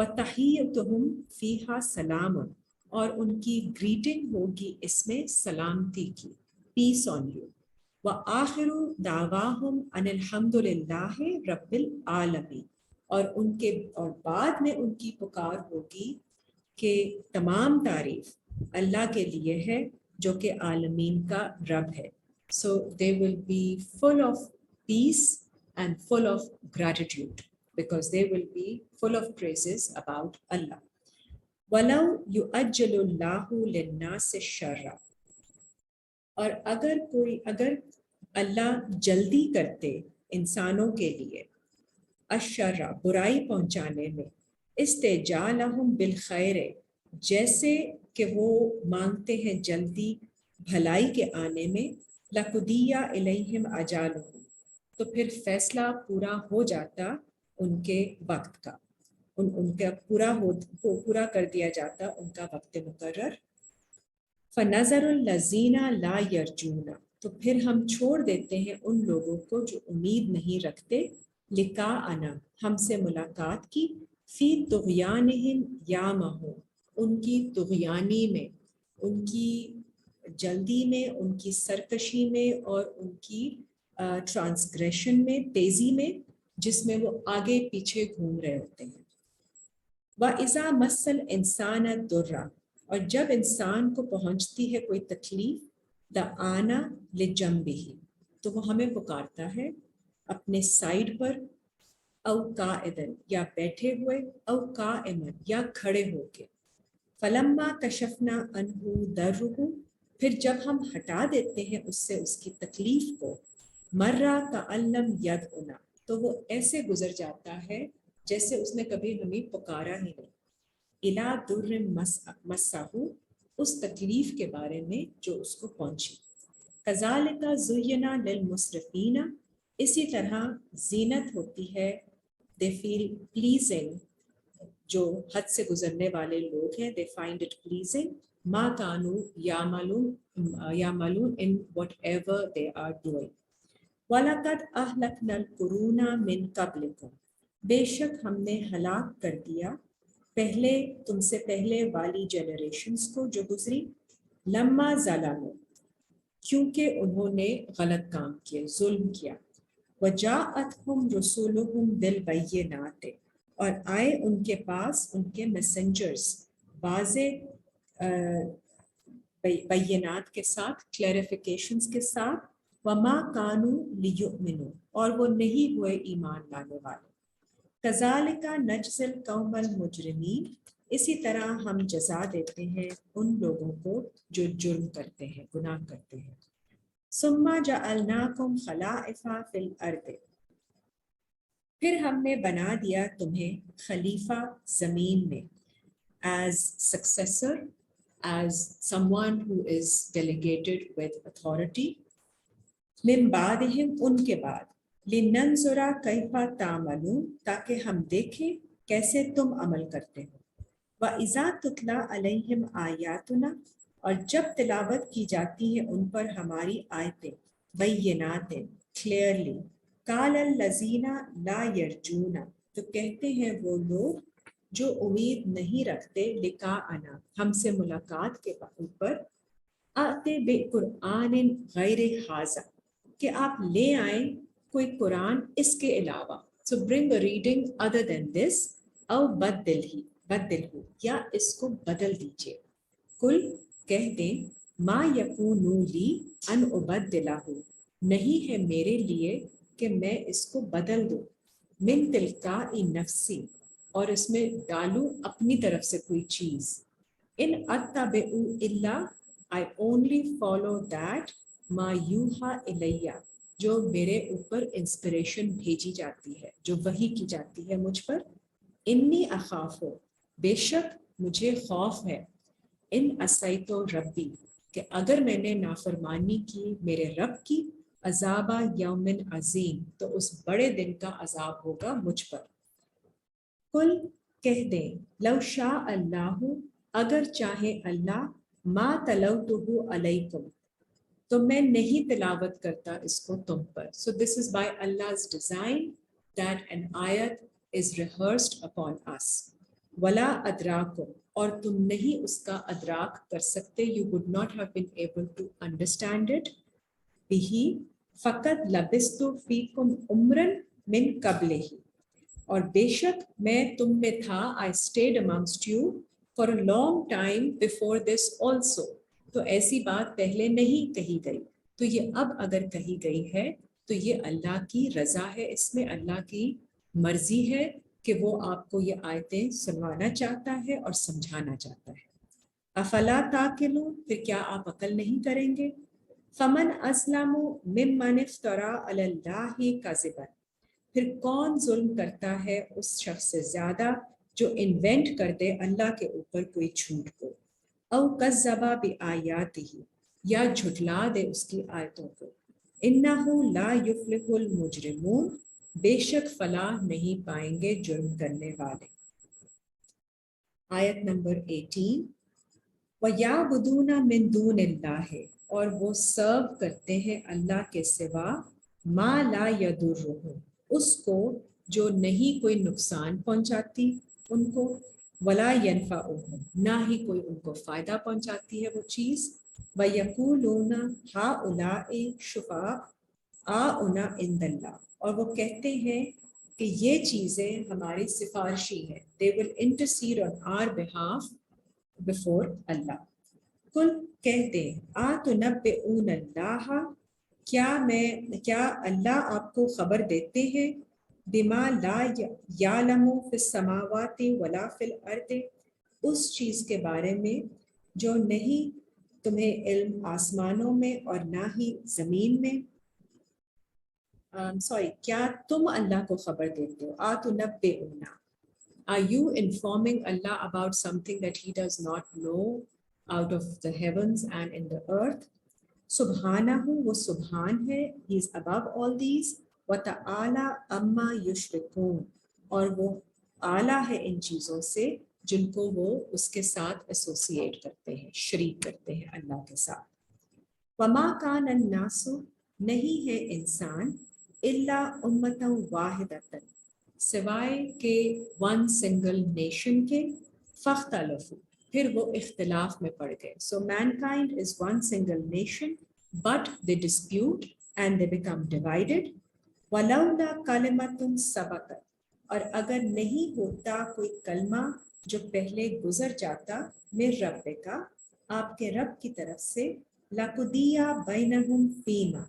وَتَحِيَّتُهُمْ فِيهَا سَلَامٌ اور ان کی گریٹنگ ہوگی اس میں سلامتی کی، پیس آن یو. وَآخِرُ دَعْوَاهُمْ أَنِ الْحَمْدُ لِلَّهِ رَبِّ الْعَالَمِينَ اور بعد میں ان کی پکار ہوگی کہ تمام تعریف اللہ کے لیے ہے جو کہ عالمین کا رب ہے. So they will be full of peace and full of gratitude because they will be full of praises about Allah. وَلَوْ يُؤَجِّلُ اللَّهُ لِلنَّاسِ الشَّرَّ اور اگر اللہ جلدی کرتے انسانوں کے لیے الشر برائی پہنچانے میں، استعجالہم بالخیر جیسے کہ وہ مانگتے ہیں جلدی بھلائی کے آنے میں، لقضی الیہم اجالہم تو پھر فیصلہ پورا ہو جاتا ان کے وقت کا، ان کا پورا کر دیا جاتا ان کا وقت مقرر. فنظر الذین لا یرجون تو پھر ہم چھوڑ دیتے ہیں ان لوگوں کو جو امید نہیں رکھتے، لقاءنا ہم سے ملاقات کی، فی طغیانہم یامہون ان کی طغیانی میں، ان کی جلدی میں، ان کی سرکشی میں اور ان کی ٹرانسگریشن میں، تیزی میں جس میں وہ آگے پیچھے گھوم رہے ہوتے ہیں. وَإِذَا مَسَّ الْإِنسَانَ الضُّرَّ اور جب انسان کو پہنچتی ہے کوئی تکلیف، دعانا لجنبہ تو وہ ہمیں پکارتا ہے اپنے سائیڈ پر، او قاعدن یا بیٹھے ہوئے، او قائمن یا کھڑے ہو کے. فلما کشفنا عنہ ضرہ پھر جب ہم ہٹا دیتے ہیں اس سے اس کی تکلیف کو، مرہ کألم یدعنا تو وہ ایسے گزر جاتا ہے جیسے اس نے کبھی ہمیں پکارا ہی نہیں. الا در مسہ اس تکلیف کے بارے میں جو اس کو پہنچی. کذالک زینا للمسرفین اسی طرح زینت ہوتی ہے، they feel pleasing جو حد سے گزرنے والے لوگ ہیں، they find it pleasing ما کانوا یعملون in whatever they are doing. وَلَقَدْ أَهْلَكْنَا الْقُرُونَ مِنْ قَبْلِكُمْ بے شک ہم نے ہلاک کر دیا پہلے تم سے پہلے والی جنریشنز کو جو گزری، لما ظلموا کیونکہ انہوں نے غلط کام کیے، ظلم کیا. وجاءتہم رسولہم بالبینات اور آئے ان کے پاس ان کے میسنجرز واضح بینات کے ساتھ، کلیریفیکیشنز کے ساتھ. وما کانوا لیؤمنوا اور وہ نہیں ہوئے ایمان لانے والے. کذالک نجزی القوم المجرمین اسی طرح ہم جزا دیتے ہیں ان لوگوں کو جو جرم کرتے ہیں، گناہ کرتے ہیں. ثم جعلناکم خلائف فی الارض پھر ہم نے بنا دیا تمہیں خلیفہ زمین میں، as successor, as someone who is delegated with authority. من بعدہم ان کے بعد، لننظر کیف تعملون تاکہ ہم دیکھیں کیسے تم عمل کرتے ہو. وَإِذَا تُتْلَى عَلَيْهِمْ آیاتنا اور جب تلاوت کی جاتی ہے ان پر ہماری آیتیں، بینات کلیئرلی، قال الذین لا یرجون تو کہتے ہیں وہ لوگ جو امید نہیں رکھتے، لقاءنا ہم سے ملاقات کے اوپر، آتے بقرآن غیر ھذا کہ آپ لے آئیں کوئی قرآن اس کے علاوہ. So bring a reading other than this. او بدل یا اس کو بدل دیجئے. کل کہہ دیں، ما یکون لی ان ابدلہ نہیں ہے میرے لیے کہ میں اس کو بدل دوں، من تلقاء نفسی اور اس میں ڈالوں اپنی طرف سے کوئی چیز. ان اتبع الا I only follow that ما یوحى الیہ جو میرے اوپر انسپریشن بھیجی جاتی ہے، جو وحی کی جاتی ہے مجھ پر. انی اخاف بے شک مجھے خوف ہے، ان عصیت ربی کہ اگر میں نے نافرمانی کی میرے رب کی، عذاب یوم عظیم تو اس بڑے دن کا عذاب ہوگا مجھ پر. کل کہہ دیں، لو شاء اللہ اگر چاہے اللہ، ما تلوتہ علیکم تو میں نہیں تلاوت کرتا اس کو تم پر. So this is by Allah's design that an ayat is rehearsed upon us. ولا ادراکم اور تم نہیں اس کا ادراک کر سکتے, you would not have been able to understand it, بھی فقط لبثت فیکم عمرا من قبلہ اور بے شک میں تم میں تھا, I stayed amongst you for a long time before this also. تو ایسی بات پہلے نہیں کہی گئی, تو یہ اب اگر کہی گئی ہے تو یہ اللہ کی رضا ہے, اس میں اللہ کی مرضی ہے کہ وہ آپ کو یہ آیتیں سنوانا چاہتا ہے اور سمجھانا چاہتا ہے. افلا تاقلون, پھر کیا آپ عقل نہیں کریں گے؟ فمن اسلم ممن افترا علی اللہ کذبا, پھر کون ظلم کرتا ہے اس شخص سے زیادہ جو انوینٹ کر دے اللہ کے اوپر کوئی جھوٹ کو, او کذب بآیاتہ یا جھٹلا دے اس کی آیتوں کو, انہ لا یفلح المجرمون, بے شک فلاح نہیں پائیں گے جرم کرنے والے. آیت نمبر 18, وَيَعْبُدُونَ مِن دُونِ اللَّهِ اور وہ سرو کرتے ہیں اللہ کے سوا, ما لا يَضُرُّهُمْ اس کو جو نہیں کوئی نقصان پہنچاتی ان کو, ولا ينفعهم نہ ہی کوئی ان کو فائدہ پہنچاتی ہے وہ چیز, وَيَقُولُونَ هَؤُلَاءِ شُفَعَاؤُنَا عِندَ اللَّهِ اور وہ کہتے ہیں کہ یہ چیزیں ہماری سفارشی ہیں, they will intercede on our behalf before اللہ. کل کہتے آتنبئون اللہ کیا اللہ آپ کو خبر دیتے ہیں, بما لا یعلم فی السماوات ولا فی الارض اس چیز کے بارے میں جو نہیں تمہیں علم آسمانوں میں اور نہ ہی زمین میں. کیا تم اللہ کو خبر دیتے ہو, آتنبئون are you informing Allah about something that he does not know out of the heavens and in the earth? Subhanahu, وہ سبحان ہے, he is above all these, وَتَعَالَى أَمَّا يُشْرِكُونَ اور وہ اعلیٰ ہے ان چیزوں سے جن کو وہ اس کے ساتھ ایسوسیٹ کرتے ہیں, شریک کرتے ہیں اللہ کے ساتھ. وَمَا كَانَ النَّاسُ نہیں ہے انسان, إِلَّا أُمَّةً وَاحِدَةً سوائے کہ ون سنگل نیشن کے, فاختلفوا پھر وہ اختلاف میں پڑ گئے. So mankind is one single nation but they dispute and they become divided. وَلَوْلَا كَلِمَةٌ سَبَقَتْ اور اگر نہیں ہوتا کوئی کلمہ جو پہلے گزر جاتا, من رب کا آپ کے رب کی طرف سے, لَقُضِيَ بَيْنَهُمْ فِيمَا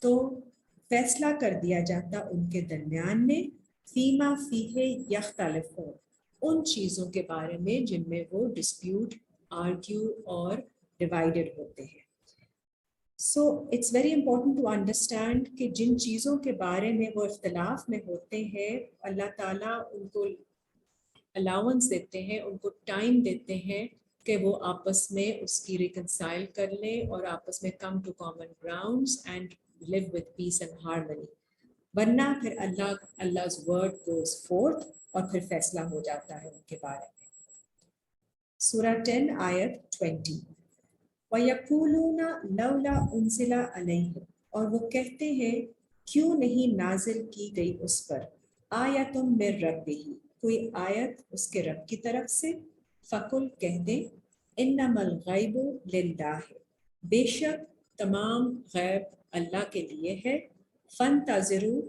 تو فیصلہ کر دیا جاتا ان کے درمیان میں, فیما فیہ یختلفون ان چیزوں کے بارے میں جن میں وہ ڈسپیوٹ, آرگیو اور ڈیوائیڈڈ ہوتے ہیں. So it's very important to understand کہ جن چیزوں کے بارے میں وہ اختلاف میں ہوتے ہیں, اللہ تعالیٰ ان کو الاؤنس دیتے ہیں, ان کو ٹائم دیتے ہیں کہ وہ آپس میں اس کی ریکنسائل کر لیں اور آپس میں come to common grounds and live with peace and harmony, ورنہ پھر Allah's word goes forth اور پھر فیصلہ ہو جاتا ہے ان کے بارے میں. سورہ 10 آیت 20, وَيَقُولُونَ لَوْلَا أُنزِلَ عَلَيْهِ اور وہ کہتے ہیں کیوں نہیں نازل کی گئی اس پر, آیَةٌ مِّن رَبِّهِ کوئی آیت اس کے رب کی طرف سے, فَقُلْ کہہ دیں إِنَّمَا الْغَيْبُ لِلَّهِ بے شک تمام غیب اللہ کے لیے ہے, فَانْتَظِرُوا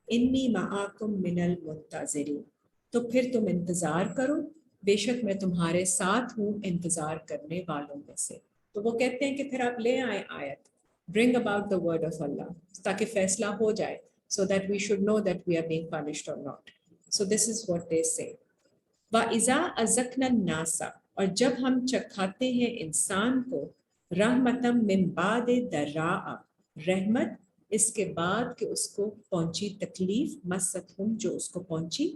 إِنِّي مَعَكُمْ مِنَ الْمُنْتَظِرِينَ تو پھر تم انتظار کرو, بے شک میں تمہارے ساتھ ہوں انتظار کرنے والوں میں سے. تو وہ کہتے ہیں کہ پھر آپ لے آئیں آیت, bring about the word of Allah تاکہ فیصلہ ہو جائے, so that we should know that we are being punished or not. So this is what they say. وَإِذَا أَذَقْنَا النَّاسَ اور جب ہم چکھاتے ہیں انسان کو, رحمتم من بعد ضراء رحمت اس کے بعد کہ اس کو پہنچی تکلیف, مستہم جو اس کو پہنچی,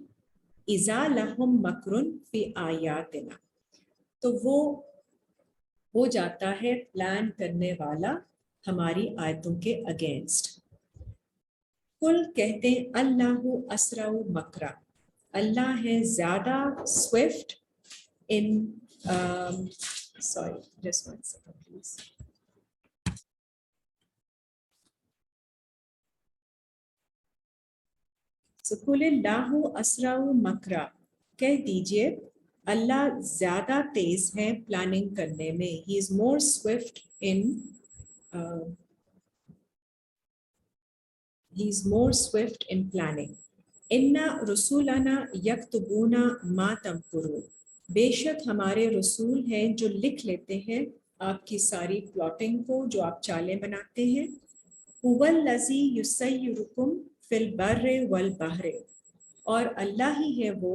اذا لہم مکرن فی آیاتنا تو وہ ہو جاتا ہے پلان کرنے والا ہماری آیتوں کے اگینسٹ. کل کہتے ہیں اللہ اسرع مکرا اللہ ہے زیادہ Swift in sorry just one second please. قل اللہ اسرع مکرا کہہ دیجئے اللہ زیادہ تیز ہے پلاننگ کرنے میں. He is more swift in planning. اِنَّ رُسُولَنَا يَكْتُبُونَ مَا تَمْكُرُونَ. بے شک ہمارے رسول ہیں جو لکھ لیتے ہیں آپ کی ساری پلاٹنگ کو جو آپ چالیں بناتے ہیں. هُوَ الَّذِي يُسَيِّرُكُمْ فِي الْبَرِّ وَالْبَحْرِ. اور اللہ ہی ہے وہ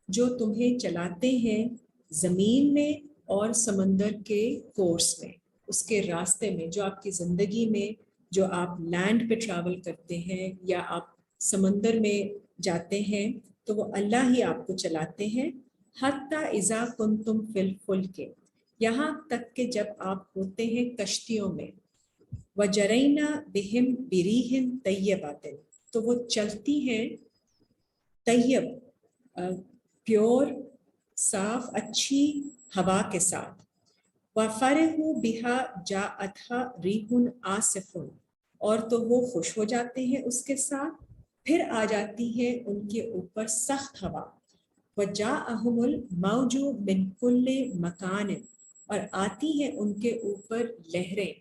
جو تمہیں چلاتے ہیں زمین میں اور سمندر کے کورس میں، اس کے راستے میں. جو آپ کی زندگی میں جو آپ لینڈ پہ ٹریول کرتے ہیں یا آپ سمندر میں جاتے ہیں تو وہ اللہ ہی آپ کو چلاتے ہیں. حتیٰ اذا کنتم فی الفلک، یہاں تک کہ جب آپ ہوتے ہیں کشتیوں میں. وجرینا بہم بریح طیبات، تو وہ چلتی ہیں طیب پیور صاف اچھی ہوا کے ساتھ. وَفَرِحُوا بِهَا جَاءَتْهَا رِيحٌ عَاصِفٌ، اور تو وہ خوش ہو جاتے ہیں اس کے ساتھ، پھر آ جاتی ہے ان کے اوپر سخت ہوا. وَجَاءَهُمُ الْمَوْجُ مِنْ كُلِّ مَكَانٍ، اور آتی ہیں ان کے اوپر لہریں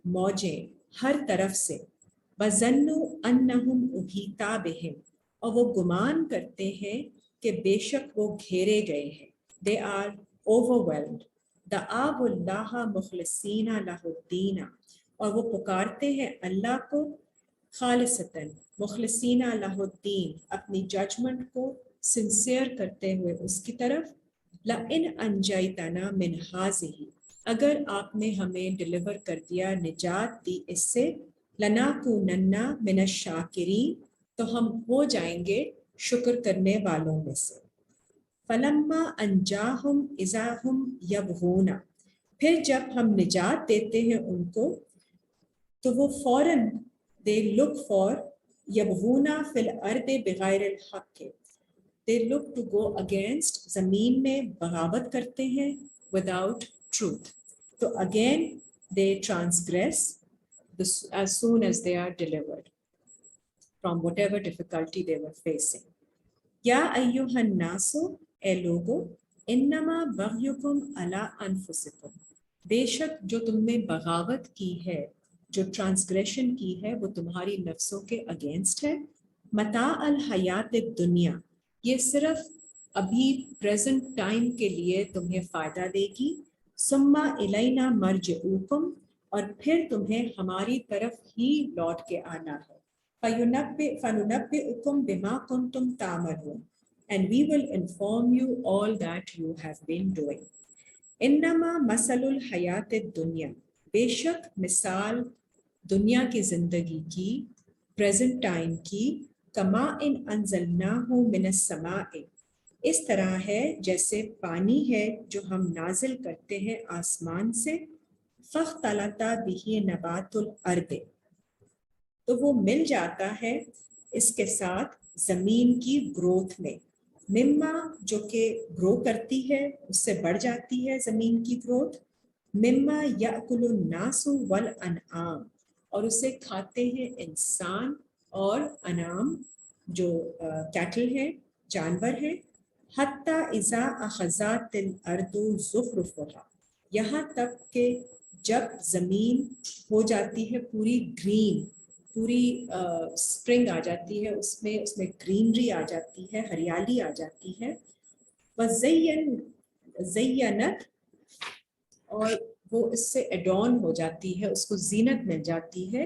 موجیں ہر طرف سے. وَظَنُّوا أَنَّهُمْ أُحِيطَ بِهِمْ، اور وہ گمان کرتے ہیں کہ بے شک وہ گھیرے گئے ہیں. They are overwhelmed. دعاو اللہ مخلصین لہ الدین، اور وہ پکارتے ہیں اللہ کو خالصتاً مخلصین لہ الدین، اپنی ججمنٹ کو سنسیئر کرتے ہوئے اس کی طرف. لئن انجیتنا من ہذہ، اگر آپ نے ہمیں ڈلیور کر دیا، نجات دی اس سے. لنکونن من الشاکرین، تو ہم ہو جائیں گے شکر کرنے والوں میں سے. فلما انجاہم اذا ہم یبغون، پھر جب ہم نجات دیتے ہیں ان کو تو وہ فوراً they look for یبغون فی الارض بغیر الحق، they look to go against، زمین میں بغاوت کرتے ہیں without truth. تو again they transgress as soon as they are delivered from whatever difficulty they were facing. یا ایہا الناس، اے لوگو، انما بغیکم علی انفسکم، بے شک جو تم نے بغاوت کی ہے، جو ٹرانسگریشن کی ہے، وہ تمہاری نفسوں کے اگینسٹ ہے. متاع الحیات الدنیا، یہ صرف ابھی پریزنٹ ٹائم کے لیے تمہیں فائدہ دے گی. ثم الینا مرجعوکم، اور پھر تمہیں ہماری طرف ہی لوٹ کے آنا ہے. فَنُنَبِّئُكُم بِمَا كُنتُمْ تَعْمَلُونَ، and we will inform you all that you have been doing. انما مثل الحیات الدنیا، بے شک مثال دنیا کی زندگی کی، پریزنٹ ٹائم کی، کما ان انزلناہ من السماء، اس طرح ہے جیسے پانی ہے جو ہم نازل کرتے ہیں آسمان سے. فاختلط بہ نبات الارض، تو وہ مل جاتا ہے اس کے ساتھ زمین کی گروتھ میں. مما، جو کہ گرو کرتی ہے، اس سے بڑھ جاتی ہے زمین کی گروتھ. مما یأکل الناس والانعام، اور اسے کھاتے ہیں انسان اور انعام جو کیٹل ہیں، جانور ہیں. حتی اذا اخذت الارض زخرفها، یہاں تک کہ جب زمین ہو جاتی ہے پوری گرین، پوری اسپرنگ آ جاتی ہے، اس میں گرینری آ جاتی ہے، ہریالی آ جاتی ہے. زینت، اور وہ اس سے ایڈون ہو جاتی ہے، اس کو زینت مل جاتی ہے.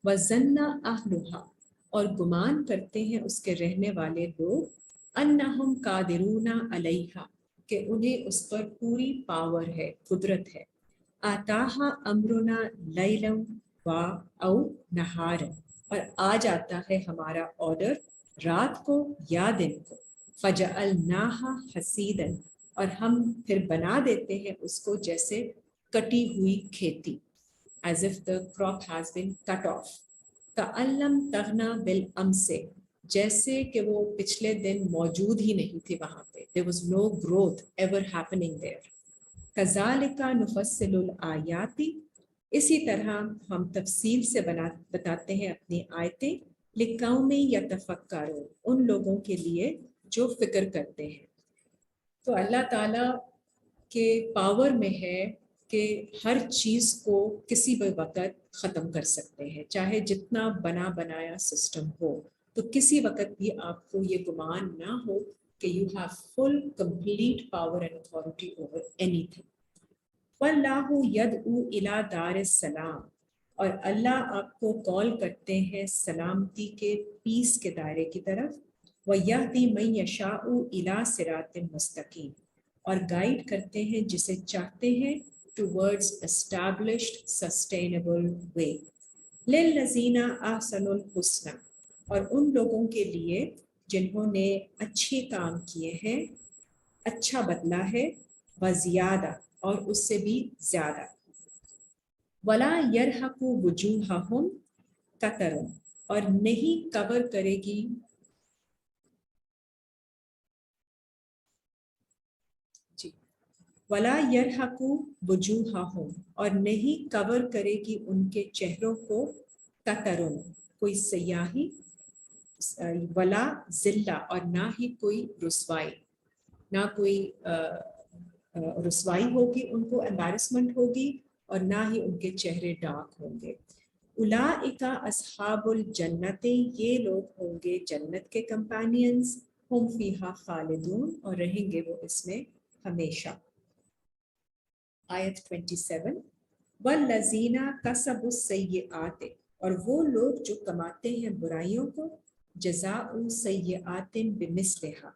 وظن اہلھا، اور گمان کرتے ہیں اس کے رہنے والے لوگ، انہم قادرون علیہا، کہ انہیں اس پر پوری پاور ہے، قدرت ہے. آتاہا امرنا لیلا او نہار، اور آ جاتا ہے ہمارا آرڈر رات کو یا دن کو. فجعلناہا حصیدا، اور ہم پھر بنا دیتے ہیں اس کو جیسے کٹی ہوئی کھیتی، as if the crop has been cut off. کأن لم تغنا بالامس، جیسے کہ وہ پچھلے دن موجود ہی نہیں تھی وہاں پہ. There was no growth ever happening there. کذالک نفصل الآیات، اسی طرح ہم تفصیل سے بتاتے ہیں اپنی آیتیں. لقوم یتفکرون، ان لوگوں کے لیے جو فکر کرتے ہیں. تو اللہ تعالیٰ کے پاور میں ہے کہ ہر چیز کو کسی بھی وقت ختم کر سکتے ہیں، چاہے جتنا بنا بنایا سسٹم ہو، تو کسی وقت بھی آپ کو یہ گمان نہ ہو کہ you have full complete power and authority over anything. وَاللَّهُ يَدْعُو إِلَىٰ دَارِ السَّلَامِ، اور اللہ آپ کو کال کرتے ہیں سلامتی کے پیس کے دائرے کی طرف۔ وَيَهْدِي مَن يَشَاءُ إِلَىٰ صِرَاطٍ مُسْتَقِيمٍ، اور گائیڈ کرتے ہیں جسے چاہتے ہیں ٹورڈز established sustainable way۔ لِلَّذِينَ أَحْسَنُوا الْحُسْنَى، اور ان لوگوں کے لیے جنہوں نے اچھے کام کیے ہیں اچھا بدلہ ہے، وزیادہ، اور اس سے بھی زیادہ۔ وَلَا يَرْحَقُ وُجُوهَهُمْ قَتَرٌ، اور نہیں کور کرے گی وَلَا يَرْحَقُ وُجُوهَهُمْ، اور نہیں کور کرے گی ان کے چہروں کو قطرٌ، کوئی سیاہی، ولا ذلہ، اور نہ ہی کوئی رسوائی، نہ کوئی رسوائی ہوگی، ان کو embarrassment ہوگی، اور نہ ہی ان کے چہرے ڈارک ہوں گے۔ اولئک اصحاب الجنت، یہ لوگ ہوں گے جنت کے کمپینینز، ہم فیہا خالدون، اور رہیں گے وہ اس میں ہمیشہ۔ آیت 27، والذین کسبوا السیئات، اور وہ لوگ جو کماتے ہیں برائیوں کو، جزاء سیئات بمثلہا،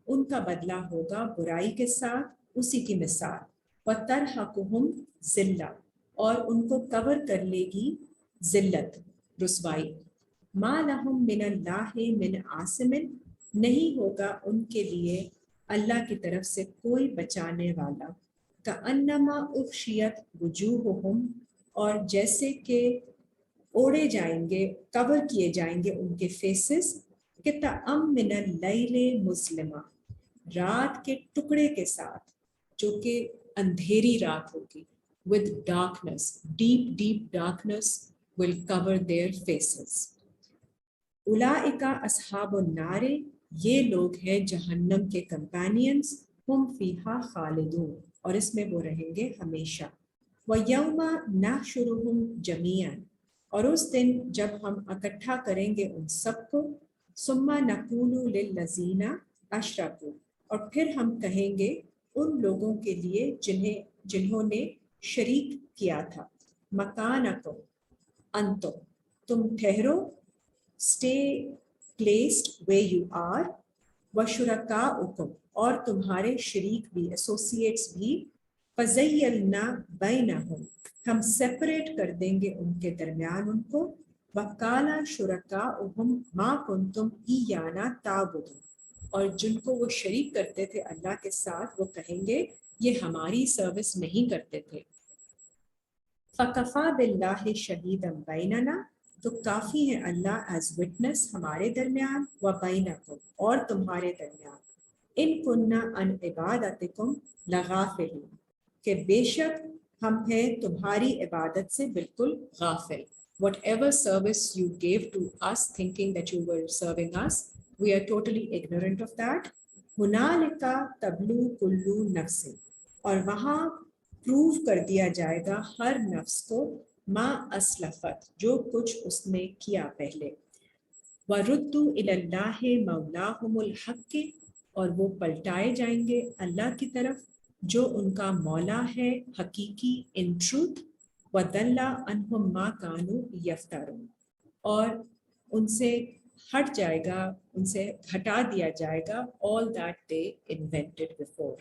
ان کا بدلہ ہوگا برائی کے ساتھ اسی کی مثال۔ وترہقہم ذلہ، اور ان کو کور کر لے گی ذلت، رسوائی۔ ما لہم من اللہ من عاصم، نہیں ہوگا ان کے لیے اللہ کی طرف سے کوئی بچانے والا۔ کأنما اغشیت وجوہہم، اور جیسے کہ اوڑے جائیں گے، کور کیے جائیں گے ان کے فیسز، قطعا من اللیل مظلمہ، رات کے ٹکڑے کے ساتھ جو کہ اندھیری رات ہوگی، with darkness, deep darkness will cover their faces۔ اولئک اصحاب النار، یہ لوگ ہیں جہنم کے کمپینینز، ہم فیہا خالدون، اور اس میں وہ رہیں گے ہمیشہ۔ وَيَوْمَ نَحْشُرُهُمْ جَمِيعًا، اور اس دن جب ہم اکٹھا کریں گے ان سب کو، ثُمَّ نَقُولُ لِلَّذِينَ أَشْرَكُوا، اور پھر ہم کہیں گے ان لوگوں کے لیے جنہوں نے شریک کیا تھا، مکانکم انتم، تم ٹھہرو، stay placed where you are، وشرکاؤکم، اور تمہارے شریک بھی، ایسوسیٹس بھی، فزیلنا بینہم، ہم سیپریٹ کر دیں گے ان کے درمیان ان کو، وقال شرکاؤہم ما کنتم ایانا تعبدون، اور جن کو وہ شریک کرتے تھے اللہ کے ساتھ وہ کہیں گے یہ ہماری سروس نہیں کرتے تھے۔ فَكَفَى بِاللَّهِ شَهِيدًا بَيْنَنَا، تو کافی ہے اللہ ایز وٹنس ہمارے درمیان، وَبَيْنَكُمْ، اور تمہارے درمیان، ان کننا عن عبادتکم لغافلین، کہ بے شک ہم ہیں تمہاری عبادت سے بالکل غافل۔ Whatever service you gave to us thinking that you were serving us, we are totally ignorant of that۔ ہنالک تبلو کلو نفس، اور وہاں پروو کر دیا جائے گا ہر نفس کو، ما اسلفت، جو کچھ اس نے کیا پہلے، وردوا الی اللہ مولاہم الحق، اور وہ پلٹائے جائیں گے اللہ کی طرف جو ان کا مولا ہے حقیقی ان ٹروتھ، وضل عنہم ما کانوا یفترون، اور ان سے ہٹ جائے گا، ان سے ہٹا دیا جائے گا all that they invented before۔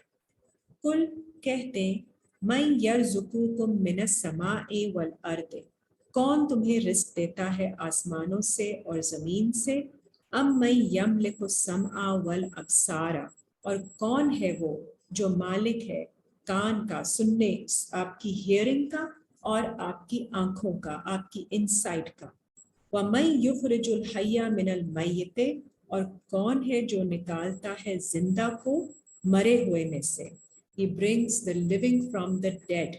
کل کہتے من یرزقکم من السماء والارض، کون تمہیں رزق دیتا ہے آسمانوں سے اور زمین سے، ام من یملک السمع والابصار، اور کون ہے وہ جو مالک ہے کان کا، سننے، آپ کی ہیئرنگ کا اور آپ کی آنکھوں کا، آپ کی انسائٹ کا، وَمَن یخرج الحی من المیت، اور کون ہے جو نکالتا ہے زندہ کو مرے ہوئے میں سے، He brings the living from the dead،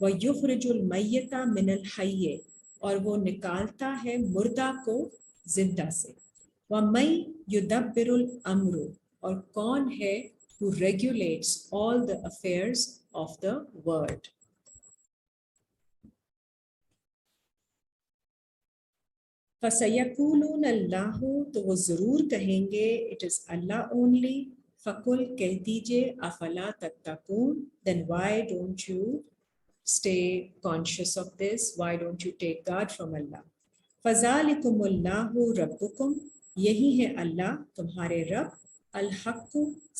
وَيُخْرِجُ الْمَيِّتَ مِنَ الْحَيِّ، اور وہ نکالتا ہے مردہ کو زندہ سے، وَمَن يُدَبِّرُ الْأَمْرُ، اور کون ہے who regulates all the affairs of the world. فَسَيَقُولُونَ اللَّهُ تو وہ ضرور کہیں گے it is Allah only. فَقُلْ کہہ دیجئے أَفَلَا تَتَّقُونَ then why don't you stay conscious of this? Why don't you take guard from Allah? فَذَلِكُمُ اللَّهُ رَبُّكُمْ یہی ہے اللہ تمہارے رب الحق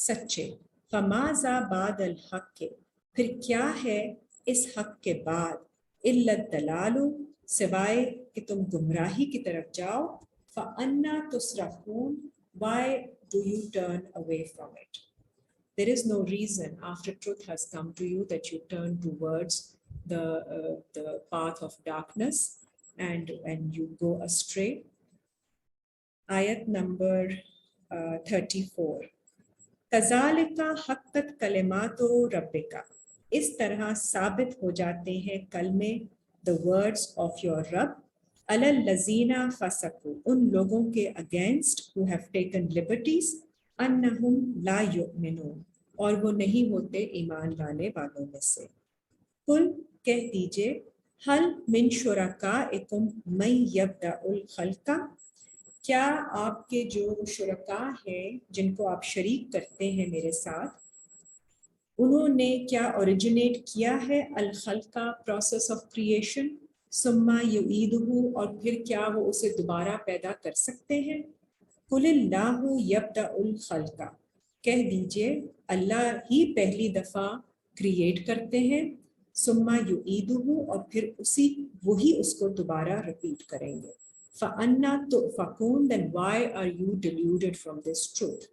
سچے. فَمَاذَا بَعْدَ الْحَقِّ پھر کیا ہے اس حق کے بعد إِلَّا الضَّلَالُ سوائے کہ تم گمراہی کی طرف جاؤ. فَأَنَّا تُصْرَفُونَ why do you turn away from it? There is no reason after truth has come to you that you turn towards the path of darkness and you go astray. Ayat number 34. كَذَلِكَ حَقَّتْ كَلِمَاتُ رَبِّكَ اس طرح ثابت ہو جاتے ہیں کلمے the words of your رب عَلَى الَّذِينَ فَسَقُوا ان لوگوں کے against who have taken liberties أَنَّهُمْ لَا يُؤْمِنُونَ اور وہ نہیں ہوتے ایمان لانے والوں میں سے. قل کہہ دیجئے هل من شرکائکم من یبدأ الخلق کیا آپ کے جو شرکاء ہیں جن کو آپ شریک کرتے ہیں میرے ساتھ انہوں نے کیا اوریجنیٹ کیا ہے الخلق پروسیس آف کریشن ثم یعیدہ اور پھر کیا وہ اسے دوبارہ پیدا کر سکتے ہیں. قل اللہ یبدأ الخلق کہہ دیجئے اللہ ہی پہلی دفعہ کریٹ کرتے ہیں ثم یعیدہ اور پھر وہی اس کو دوبارہ ریپیٹ کریں گے. فَأَنَّا تُؤْفَكُونَ then why are you deluded from this truth?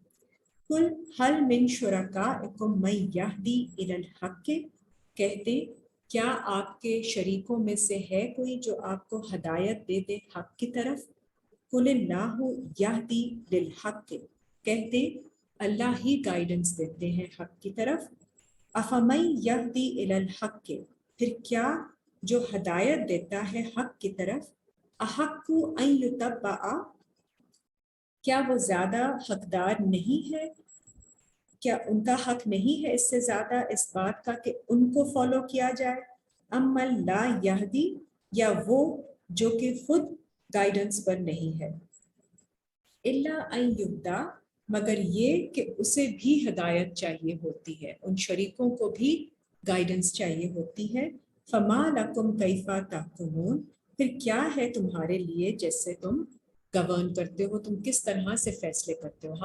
قل هل من شرکائکم من یہدی الی الحق کہتے کیا آپ کے شریکوں میں سے ہے کوئی جو آپ کو ہدایت دے دے حق کی طرف. قل اللہ یہدی للحق کہتے اللہ ہی گائیڈنس دیتے ہیں حق کی طرف. افمن یہدی الی الحق پھر کیا جو ہدایت دیتا ہے حق کی طرف احق ان یتبع کیا وہ زیادہ حقدار نہیں ہے کیا ان کا حق نہیں ہے اس سے زیادہ اس بات کا کہ ان کو فالو کیا جائے. امن لا یہدی یا وہ جو کہ خود گائیڈنس پر نہیں ہے. الا ان یہدا مگر یہ کہ اسے بھی ہدایت چاہیے ہوتی ہے ان شریکوں کو بھی گائیڈنس چاہیے ہوتی ہے. فما لکم کیف تحکمون پھر کیا ہے تمہارے لیے جیسے تم گورن کرتے ہو تم کس طرح سے فیصلے کرتے ہو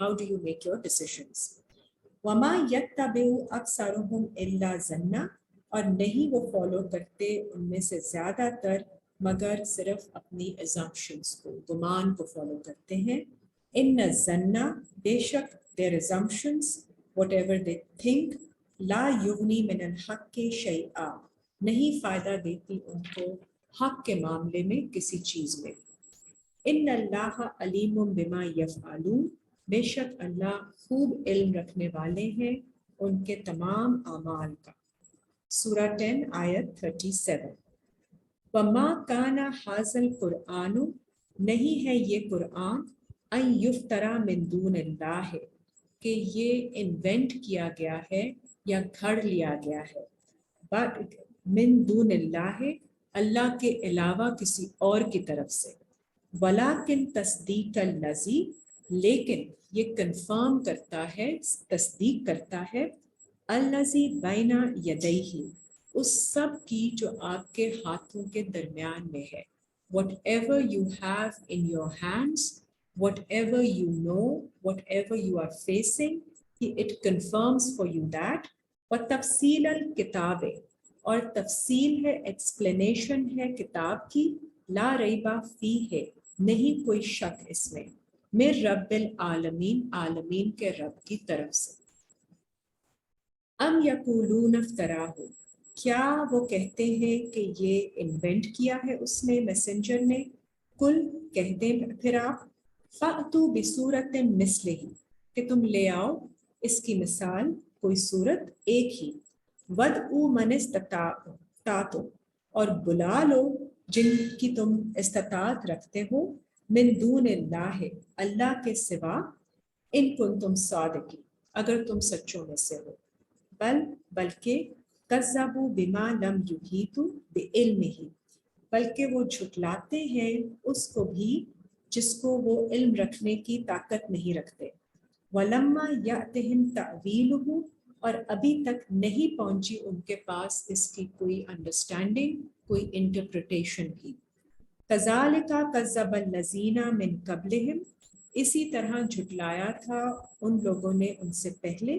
how do you make your decisions. وما یتبع اکثرهم الا ظنا اور نہیں وہ فالو کرتے ان میں سے زیادہ تر مگر صرف اپنی assumptions کو گمان کو فالو کرتے ہیں. ان الظن بے شک their assumptions whatever they think لا یغنی من الحق شیئا نہیں فائدہ دیتی ان کو حق کے معاملے میں کسی چیز میں. ان اللہ علیم بما یفعلون بے شک اللہ خوب علم رکھنے والے ہیں ان کے تمام اعمال کا. سورہ 10 آیت 37. وما کان ھذا القرآن نہیں ہے یہ قرآن ان یفترا من دون اللہ کہ یہ انوینٹ کیا گیا ہے یا گھڑ لیا گیا ہے بٹ من دون اللہ اللہ کے علاوہ کسی اور کی طرف سے. ولیکن تصدیق الذی لیکن یہ کنفرم کرتا ہے تصدیق کرتا ہے الذی بین یدیہ اس سب کی جو آپ کے ہاتھوں کے درمیان میں ہے. whatever you have in your hands whatever you know whatever you are facing it confirms for you that. وتفصیل الکتاب اور تفصیل ہے ایکسپلینیشن ہے کتاب کی لا ریبہ فیہ نہیں کوئی شک اس میں من رب العالمین عالمین کے رب کی طرف سے. ام یقولون افتراہ کیا وہ کہتے ہیں کہ یہ انوینٹ کیا ہے اس نے میسنجر نے. کل کہہ دیں پھر آپ فأتوا بصورت مثلہ کہ تم لے آؤ اس کی مثال کوئی صورت ایک ہی. ودعوا من استطعتم اور بلا لو جن کی تم استطاعت رکھتے ہو من دون اللہ اللہ کے سوا ان کنتم صادقین اگر تم سچوں میں سے ہو. بلکہ کذبوا بما لم یحیطوا بعلمہ، بلکہ وہ جھٹلاتے ہیں اس کو بھی جس کو وہ علم رکھنے کی طاقت نہیں رکھتے. وَلَمَّا يَأْتِهِمْ تَأْوِيلُهُ، اور ابھی تک نہیں پہنچی ان کے پاس اس کی کوئی انڈرسٹینڈنگ، کوئی انٹرپریٹیشن بھی. كَذَلِكَ كَذَّبَ الَّذِينَ مِن قَبْلِهِمْ، اسی طرح جھٹلایا تھا ان لوگوں نے ان سے پہلے.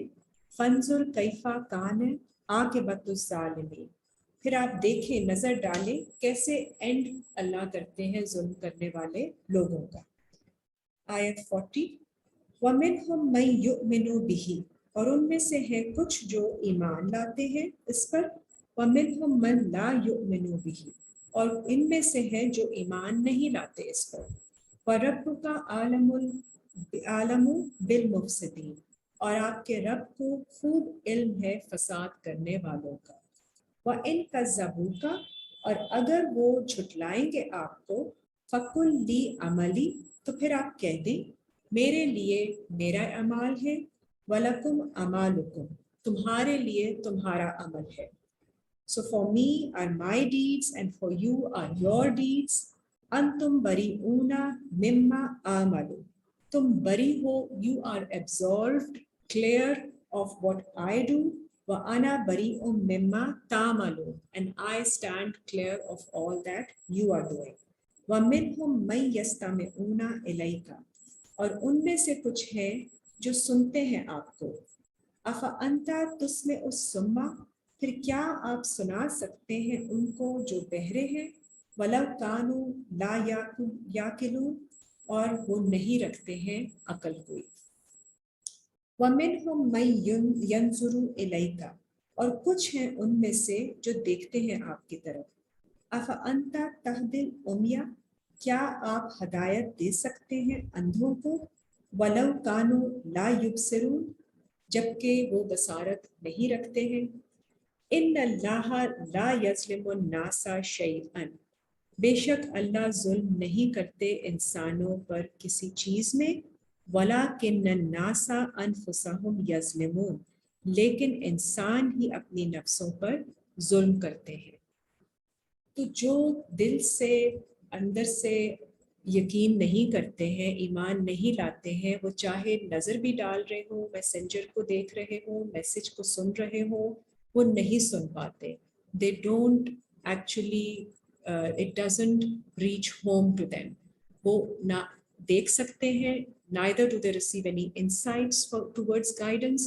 فَانظُرْ كَيْفَ كَانَ عَاقِبَةُ الظَّالِمِينَ، پھر آپ دیکھیں، نظر ڈالیں کیسے اینڈ اللہ کرتے ہیں ظلم کرنے والے لوگوں کا. آیت 40، وَمِنْهُمْ مَن يُؤْمِنُ بِهِ، اور ان میں سے ہے کچھ جو ایمان لاتے ہیں اس پر. وَمِنْهُمْ مَن لَا يُؤْمِنُ بِهِ، اور ان میں سے ہے جو ایمان نہیں لاتے اس پر. وَرَبُّكَ عَالَمُ بِالْمُفْسِدِينَ، اور آپ کے رب کو خوب علم ہے فساد کرنے والوں کا. وَإِن كَذَّبُوكَ، اور اگر وہ جھٹلائیں گے آپ کو، فَقُلْ لِي عَمَلِي، تو پھر آپ کہہ دیں میرے لیے میرا اعمال ہے. وَلَكُمْ أَعْمَالُكُمْ، تمہارے لیے تمہارا عمل ہے. So for me are my deeds and for you are your deeds. أَنْتُمْ بَرِئُونَ مِمَّا أَعْمَلُ، تم بری ہو، you are absolved, clear of what I do. وَأَنَا بَرِئٌ مِّمَّا تَعْمَلُونَ، and I stand clear of all that you are doing. وَمِنْهُمْ مَن يَسْتَمِعُونَ إِلَيْكَ، اور ان میں سے کچھ ہیں جو سنتے ہیں آپ کو. أَفَأَنْتَ تُسْمِعُ الصُّمَّ، پھر کیا آپ سنا سکتے ہیں ان کو جو بہرے ہیں. وَلَوْ كَانُوا لَا يَعْقِلُونَ، اور وہ نہیں رکھتے ہیں عقل کوئی. وَمِنْهُمْ مَن يَنْظُرُ إِلَيْكَ، اور کچھ ہیں ان میں سے جو دیکھتے ہیں آپ کی طرف. أَفَأَنْتَ تَهْدِي الْعُمْيَ، کیا آپ ہدایت دے سکتے ہیں اندھوں کو. وَلَوْ كَانُوا لَا يُبْصِرُونَ، جبکہ وہ بصارت نہیں رکھتے ہیں. إِنَّ اللَّهَ لَا يَظْلِمُ النَّاسَ شَيْئًا، بے شک اللہ ظلم نہیں کرتے انسانوں پر کسی چیز میں. وَلَٰكِنَّ النَّاسَ أَنفُسَهُمْ يَظْلِمُونَ، لیکن انسان ہی اپنی نفسوں پر ظلم کرتے ہیں. تو جو دل سے اندر سے یقین نہیں کرتے ہیں، ایمان نہیں لاتے ہیں، وہ چاہے نظر بھی ڈال رہے ہوں، میسنجر کو دیکھ رہے ہوں، میسج کو سن رہے ہوں، وہ نہیں سن پاتے. They don't actually it doesn't reach home to them. وہ نہ دیکھ سکتے ہیں، neither do they receive any insights towards guidance,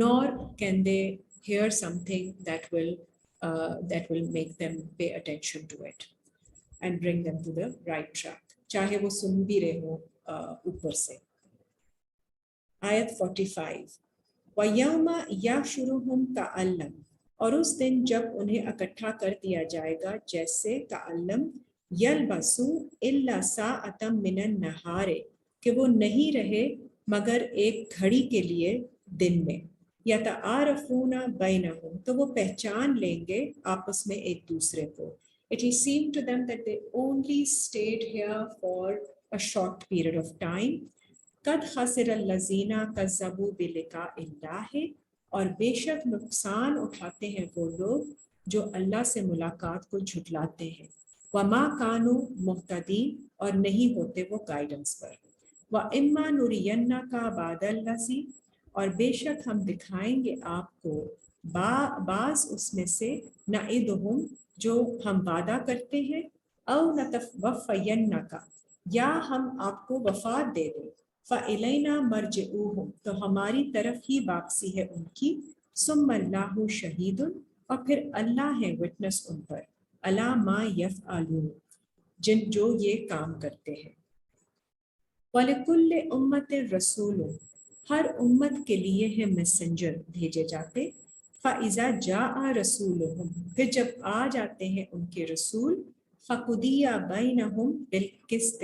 nor can they hear something that will make them pay attention to it and bring them to the right track. چاہے وہ سن بھی رہے ہوں اوپر سے. آیت 45، وَيَوْمَ يَحْشُرُهُمْ كَأَن، اور اس دن جب انہیں اکٹھا کر دیا جائے گا جیسے کَأَن يَلْبَثُوا إِلَّا سَاعَةً مِّنَ النَّهَارِ، کہ وہ نہیں رہے مگر ایک گھڑی کے لیے دن میں. يَتَعَارَفُونَ بَيْنَهُمْ، تو وہ پہچان لیں گے آپس میں ایک دوسرے کو. It will seem to them that they only stayed here for a short period of time. قَدْ خَسِرَ الَّذِينَ كَذَّبُوا بِلِقَاءِ اللَّهِ، اور بے شک نقصان اٹھاتے ہیں وہ لوگ جو اللہ سے ملاقات کو جھٹلاتے ہیں. وَمَا كَانُوا مُهْتَدِينَ، اور نہیں ہوتے وہ گائیڈنس پر. وَإِمَّا نُرِيَنَّكَ بَعْضَ الَّذِي، اور بے شک ہم دکھائیں گے آپ کو بعض اس میں سے نَعِدُهُمْ، جو ہم وعدہ کرتے ہیں. او نَتَوَفَّيَنَّكَ، یا ہم آپ کو وفات دے دیں. فَإِلَيْنَا مَرْجِعُوهُمْ، تو ہماری طرف ہی واپسی ہے ان کی. ثُمَّ اللَّهُ شَهِيدٌ، اور پھر اللہ ہے وٹنس ان پر. عَلَىٰ مَا يَفْعَلُونَ، جو یہ کام کرتے ہیں. وَلِكُلِّ أُمَّةٍ رَسُولٌ، ہر امت کے لیے ہے میسنجر بھیجے جاتے. فَإِذَا جَاءَ رَسُولُهُمْ، پھر جب آ جاتے ہیں ان کے رسول. فَقُضِيَ بَيْنَهُمْ بِالْقِسْطِ،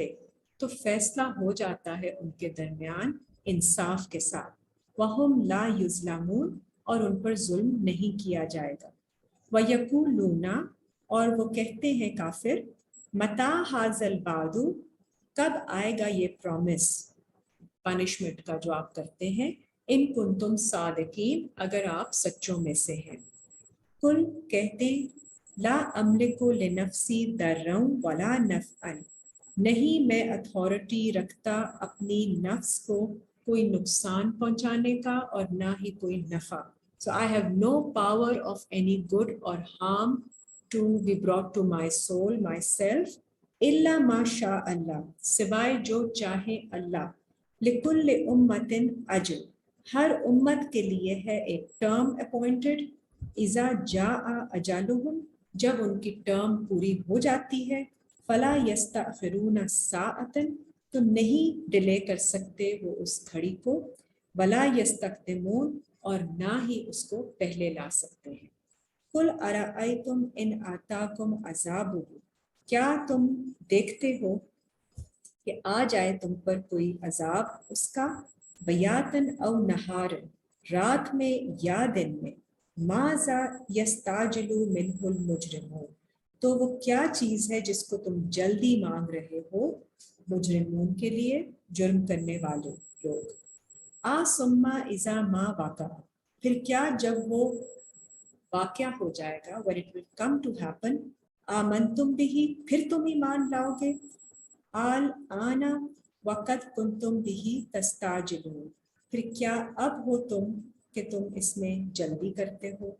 تو فیصلہ ہو جاتا ہے ان کے درمیان انصاف کے ساتھ. وَهُمْ لَا يُظْلَمُونَ، اور ان پر ظلم نہیں کیا جائے گا. وَيَقُولُونَ، اور وہ کہتے ہیں کافر، مَتَىٰ هَٰذَا الْوَعْدُ، کب آئے گا یہ پرومس پنشمنٹ کا جو آپ کرتے ہیں. ان کنتم صادقین اگر آپ سچوں میں سے ہیں. کل کہتے لا املک لنفسی درًا ولا نفعا، نہیں میں اتھارٹی رکھتا اپنی نفس کو کوئی نقصان پہنچانے کا اور نہ ہی کوئی نفع. So I have no power of any good or harm to be brought to my soul, myself, إلا ما شاء اللہ، سوائے جو چاہے اللہ. لکل امت اجل، ہر امت کے لیے ہے ایک ٹرم اپوائنٹڈ. اذا جاء اجلہم، جب ان کی ٹرم پوری ہو جاتی ہے. فلا یستأخرون ساعۃ، تو نہیں ڈیلے کر سکتے وہ اس گھڑی کو. ولا یستقدمون، اور نہ ہی اس کو پہلے لا سکتے ہیں. قل ارأیتم ان آتاکم عذابہ، کیا تم دیکھتے ہو کہ آ جائے تم پر کوئی عذاب اس کا. بیاتن او نہارن، رات میں یا دن میں. ماذا یستعجل منہ المجرمون، تو وہ کیا چیز ہے جس کو تم جلدی مانگ رہے ہو مجرمون کے لیے، جرم کرنے والے لوگ. ثم اذا ما واقع، پھر کیا جب وہ واقع ہو جائے گا، when it will come to happen. آمنتم بھی، پھر تم ایمان لاؤ گے. آنا وقت کنتم بھی تستعجلون، پھر کیا اب ہو تم کہ تم اس میں جلدی کرتے ہو.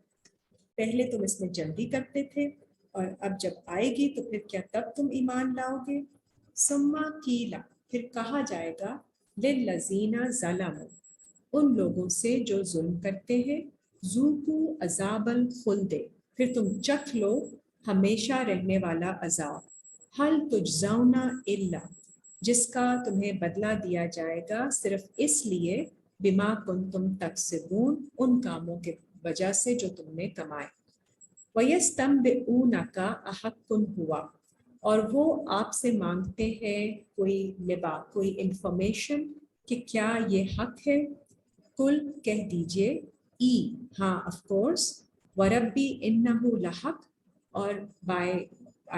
پہلے تم اس میں جلدی کرتے تھے اور اب جب آئے گی تو پھر کیا تب تم ایمان لاؤ گے. ثم قیل، پھر کہا جائے گا للذین ظلموا، ان لوگوں سے جو ظلم کرتے ہیں. ذوقوا عذاب الخلد، پھر تم چکھ لو ہمیشہ رہنے والا عذاب. حل تجزون الا، جس کا تمہیں بدلہ دیا جائے گا صرف اس لیے بما کنتم تکسبون، ان کاموں کے وجہ سے جو تم نے کمائے. وَيَسْتَنْبِئُونَكَ أَحَقٌّ هُوَ، اور وہ آپ سے مانگتے ہیں کوئی نبا، کوئی انفارمیشن کہ کیا یہ حق ہے. کل کہہ دیجئے ای، ہاں آف کورس. وربی انہ لحق، اور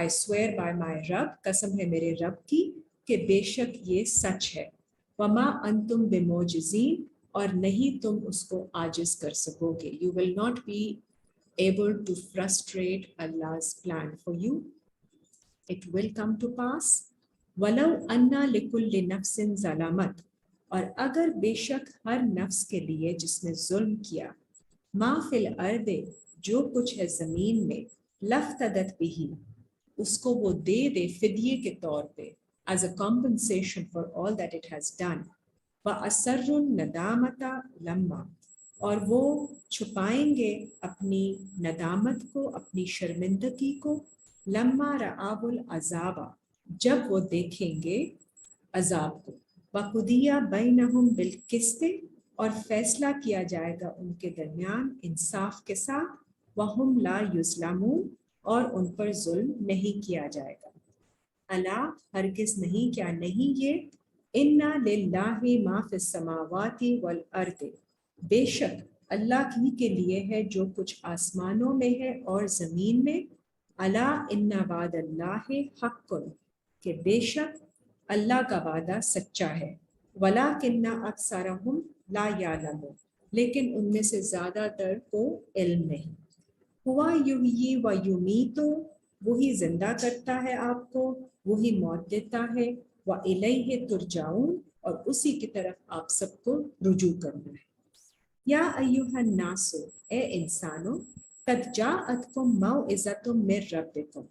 I swear by my رب، قسم ہے میرے رب کی کہ بے شک یہ سچ ہے. وما انتم بموجزین، اور نہیں تم اس کو عاجز کر سکو گے. You will not be able to frustrate Allah's plan for you. It will come to pass. وَلَوْ أَنَّ لِكُلِّ نَفْسٍ ظَلَمَتْ، اور اگر بے شک ہر نفس کے لیے جس نے ظلم کیا. ما فی الارض، جو کچھ ہے زمین میں. لفتدت بہ، اس کو وہ دے دے فدیے کے طور پہ، as a compensation for all that it has done. وَأَسَرُّ النَّدَامَةَ لَمَّا، اور وہ چھپائیں گے اپنی ندامت کو، اپنی شرمندگی کو. لما رآب العذاب، جب وہ دیکھیں گے عذاب کو. وَقُضِیَ بَیْنَهُمْ بِالْقِسْطِ، اور فیصلہ کیا جائے گا ان کے درمیان انصاف کے ساتھ. وَهُمْ لَا يُظْلَمُونَ، اور ان پر ظلم نہیں کیا جائے گا. الا، ہرگز نہیں، کیا نہیں یہ. اِنَّ لِلَّهِ مَا فِي السَّمَاوَاتِ وَالْأَرْضِ، بے شک اللہ ہی کے لیے ہے جو کچھ آسمانوں میں ہے اور زمین میں. الا ان وعد اللہ حق، کہ بے شک اللہ کا وعدہ سچا ہے. وَلَٰكِنَّ أَكْثَرَهُمْ لَا يَعْلَمُونَ، لیکن ان میں سے زیادہ تر کو علم نہیں. ہوا یحیی و یمیت، وہی زندہ کرتا ہے آپ کو، وہی موت دیتا ہے. وَإِلَيْهِ تُرْجَعُونَ، اور اسی کی طرف آپ سب کو رجوع کرنا ہے. یا ایھا الناس، اے انسانوں. قد جاءتکم موعظۃ من ربکم،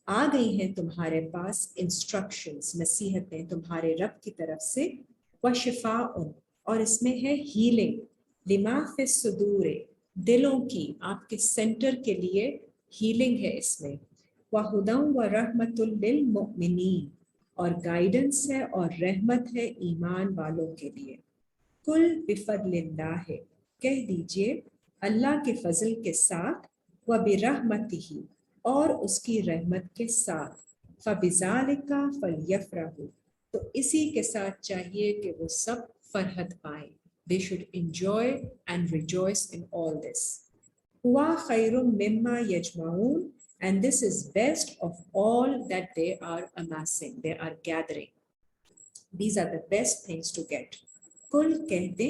آ گئی ہیں تمہارے پاس انسٹرکشنز، نصیحتیں تمہارے رب کی طرف سے. وشفاء، اور اس میں ہے ہیلنگ. لما فی الصدور، دلوں کی، آپ کے سینٹر کے لیے ہیلنگ ہے اس میں. وہدی ورحمۃ للمؤمنین، اور گائیڈنس ہے اور رحمت ہے ایمان والوں کے لیے. کل بفضل اللہ، کہہ دیجئے اللہ کے فضل کے ساتھ. وبرحمتہ، اور اس کی رحمت کے ساتھ. فبذالک فلیفرحوا، تو اسی کے ساتھ چاہیے کہ وہ سب فرحت پائیں. They should enjoy and rejoice in all this. ہوا خیر مما یجمعون، and this is best of all that they are amassing, they are gathering. These are the best things to get. کل کہہ دے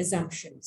assumptions।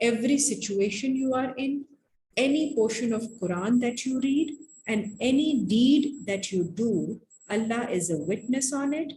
every situation you are in, any portion of Quran that you read, and any deed that you do, Allah is a witness on it,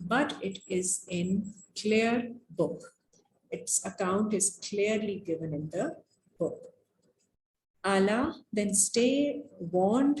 but it is in clear book. Its account is clearly given in the book. Allah, then stay warned,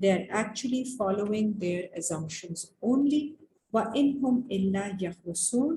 they are actually following their assumptions only, wa inhum illa yakhrusun,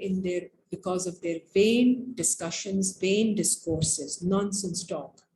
in their, because of their vain discussions, vain discourses, nonsense talk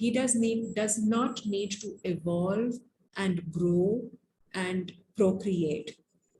He does not need to evolve and grow and procreate.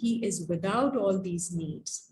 he is without all these needs.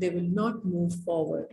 they will not move forward.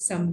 some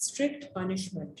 strict punishment,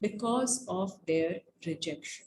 because of their rejection.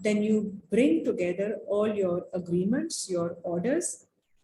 then you bring together all your agreements, your orders,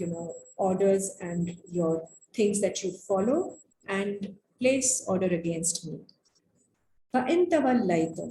your orders and your things that you follow and place order against me. فَإِن تَوَلَّيْتُمْ,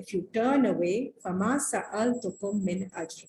if you turn away, فَمَا سَأَلْتُكُمْ مِنْ أَجْرٍ,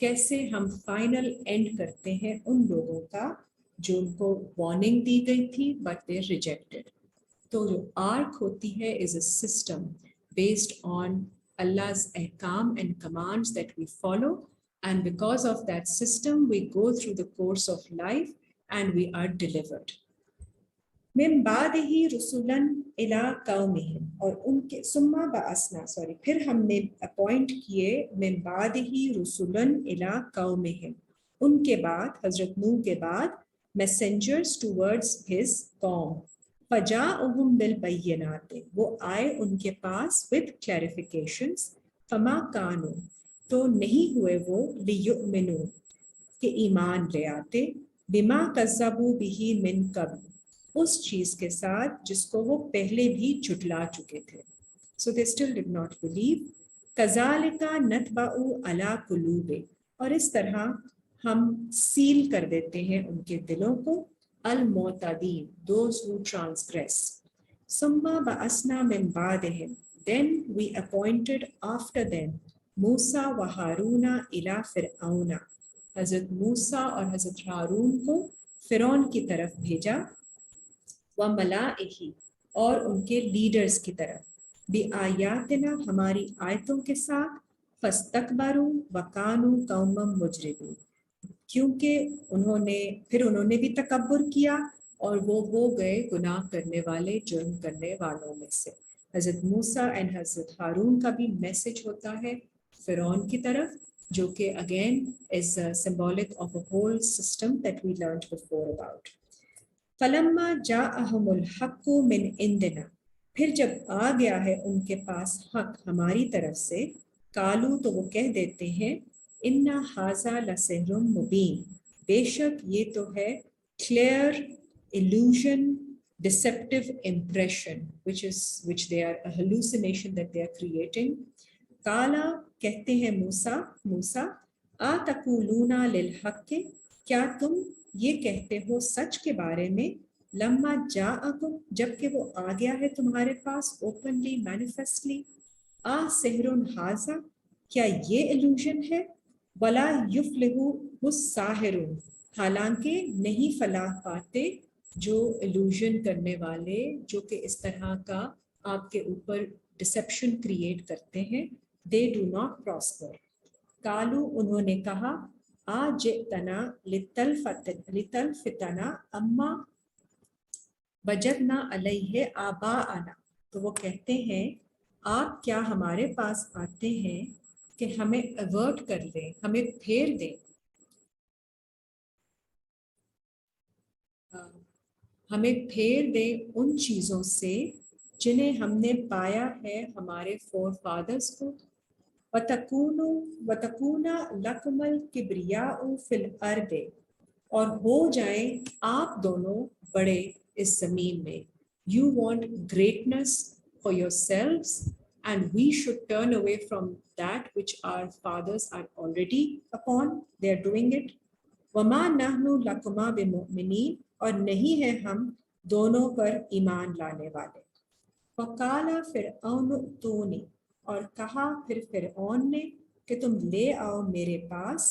کیسے ہم فائنل اینڈ کرتے ہیں ان لوگوں کا جو ان کو وارننگ دی گئی تھی بٹ دے ریجیکٹڈ. تو جو آرک ہوتی ہے is a system based on Allah's ahkam and commands that we follow, and because of that system we go through the course of life and we are delivered. من بعدہ رسولا الی قومہم, اور ان کے ثم بعثنا پھر ہم نے اپوائنٹ کیے من بعدہ رسولا الی قومہم, ان کے بعد حضرت نوح کے بعد میسنجرز ٹورڈز ہز قوم. فجاءہم بالبینات, وہ آئے ان کے پاس with clarifications. فما کانوا, تو نہیں ہوئے وہ لیؤمنوا, کہ ایمان لے آتے, بما کذبوا بہ من قبل, اس چیز کے ساتھ جس کو وہ پہلے بھی جھٹلا چکے تھے. So they still did not believe. کذالک نطبع علی قلوب, اور اس طرح ہم سیل کر دیتے ہیں ان کے دلوں کو, المعتدین, those who transgress. ثم بعثنا من بعدہم, then we appointed after them موسیٰ و ہارون الی فرعون, حضرت موسیٰ اور حضرت ہارون کو فرعون کی طرف بھیجا, وملائہ, اور ان کے لیڈرز کی طرف, بآیاتنا, ہماری آیتوں کے ساتھ, فاستکبروا وکانوا قوما مجرمین, کیونکہ انہوں نے بھی تکبر کیا اور وہ ہو گئے گناہ کرنے والے, جرم کرنے والوں میں سے. حضرت موسیٰ اینڈ حضرت ہارون کا بھی میسج ہوتا ہے فرعون کی طرف, جو کہ again is symbolic of a whole system that we learned before about. فلما جاءہم الحق من عندنا, پھر جب آ گیا ہے ان کے پاس حق ہماری طرف سے, قالوا, تو وہ کہہ دیتے ہیں, ان ھذا لسحر مبین, بے شک یہ تو ہے clear illusion, deceptive impression, which they are a hallucination that they are creating. قالا, کہتے ہیں موسیٰ, آتقولون للحق, کیا تم یہ کہتے ہو سچ کے بارے میں, لما جاءکم, جب کہ وہ آ گیا ہے تمہارے پاس openly, manifestly, سحر ھذا, کیا یہ illusion ہے, ولا یفلح الساحرون, حالانکہ نہیں فلاح پاتے جو illusion کرنے والے, جو کہ اس طرح کا آپ کے اوپر ڈسپشن کریٹ کرتے ہیں, they do not prosper. قالو, انہوں نے کہا, آجئتنا لتلفتنا اما وجدنا علیہ آباءنا, تو وہ کہتے ہیں آپ کیا ہمارے پاس آتے ہیں کہ ہمیں ایورٹ کر دیں, ہمیں پھیر دیں, ہمیں پھیر دیں ان چیزوں سے جنہیں ہم نے پایا ہے ہمارے فور فادرز کو. وَتَكُونَ لَكُمَ الْكِبْرِيَاءُ فِي الْأَرْضِ, اور ہو جائیں آپ دونوں بڑے اس زمین میں. You want greatness for yourselves and we should turn away from that which our fathers are already upon. They are doing it. وَمَا نَحْنُ لَكُمَا بِمُؤْمِنِينَ, اور نہیں ہے ہم دونوں پر ایمان لانے والے. وَقَالَ فِرْعَوْنُ ائْتُونِی, اور کہا پھر فرعون نے کہ تم لے آؤ میرے پاس,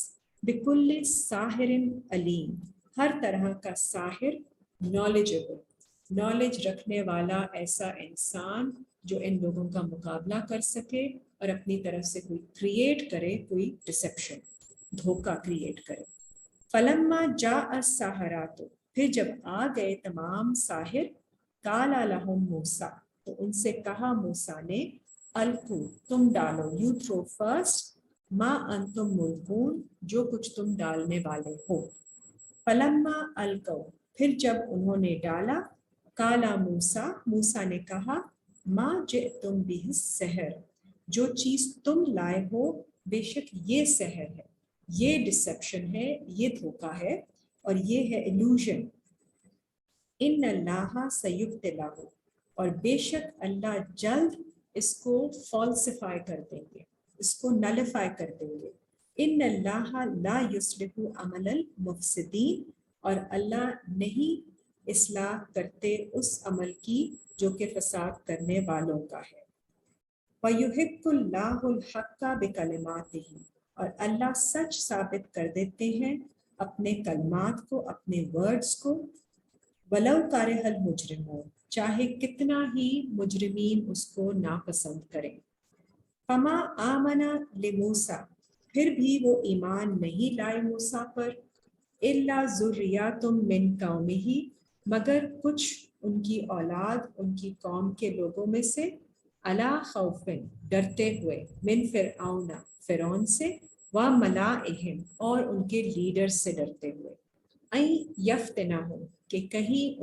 بِكُلِّ سَاحِرٍ عَلِيمٍ, ہر طرح کا ساحر, knowledgeable, knowledge رکھنے والا ایسا انسان جو ان لوگوں کا مقابلہ کر سکے اور اپنی طرف سے کوئی کریٹ کرے, کوئی ڈسپشن, دھوکہ کریٹ کرے. فَلَمَّا جَاءَ السَّحَرَةُ, پھر جب آ گئے تمام ساحر, قَالَ لَهُم مُوسیٰ, تو ان سے کہا موسیٰ نے, القوا, تم ڈالو, you throw first, ما انتم ملقون, جو کچھ تم ڈالنے والے ہو. فلما القوا, پھر جب انہوں نے ڈالا, قال موسیٰ, موسیٰ نے کہا, ما جئتم بہ السحر, جو چیز تم لائے ہو بے شک یہ سحر ہے, یہ ڈسپشن ہے, یہ دھوکہ ہے, اور یہ ہے illusion. ان اللہ سیبطلہ, اور بے شک اللہ جلد اس کو فالسیفائی کر دیں گے, اس کو نلیفائی کر دیں گے. ان اللہ لا یصلح عمل المفسدین, اور اللہ نہیں اصلاح کرتے اس عمل کی جو کہ فساد کرنے والوں کا ہے. وَيُحِقُّ اللَّهُ الْحَقَّ بِكَلِمَاتِهِ, اور اللہ سچ ثابت کر دیتے ہیں اپنے کلمات کو، اپنے ورڈز کو، ولو کارہ المجرمون، چاہے کتنا ہی مجرمین اس کو ناپسند کریں۔ فما آمنا لموسیٰ، پھر بھی وہ ایمان نہیں لائے موسیٰ پر، الا ذریات من قومہ، مگر کچھ ان کی اولاد ان کی قوم کے لوگوں میں سے، علی خوف، ڈرتے ہوئے، من فرعون، فرعون سے، و ملائہم، اور ان کے لیڈر سے ڈرتے ہوئے، این یفتنہم، کہ کہیں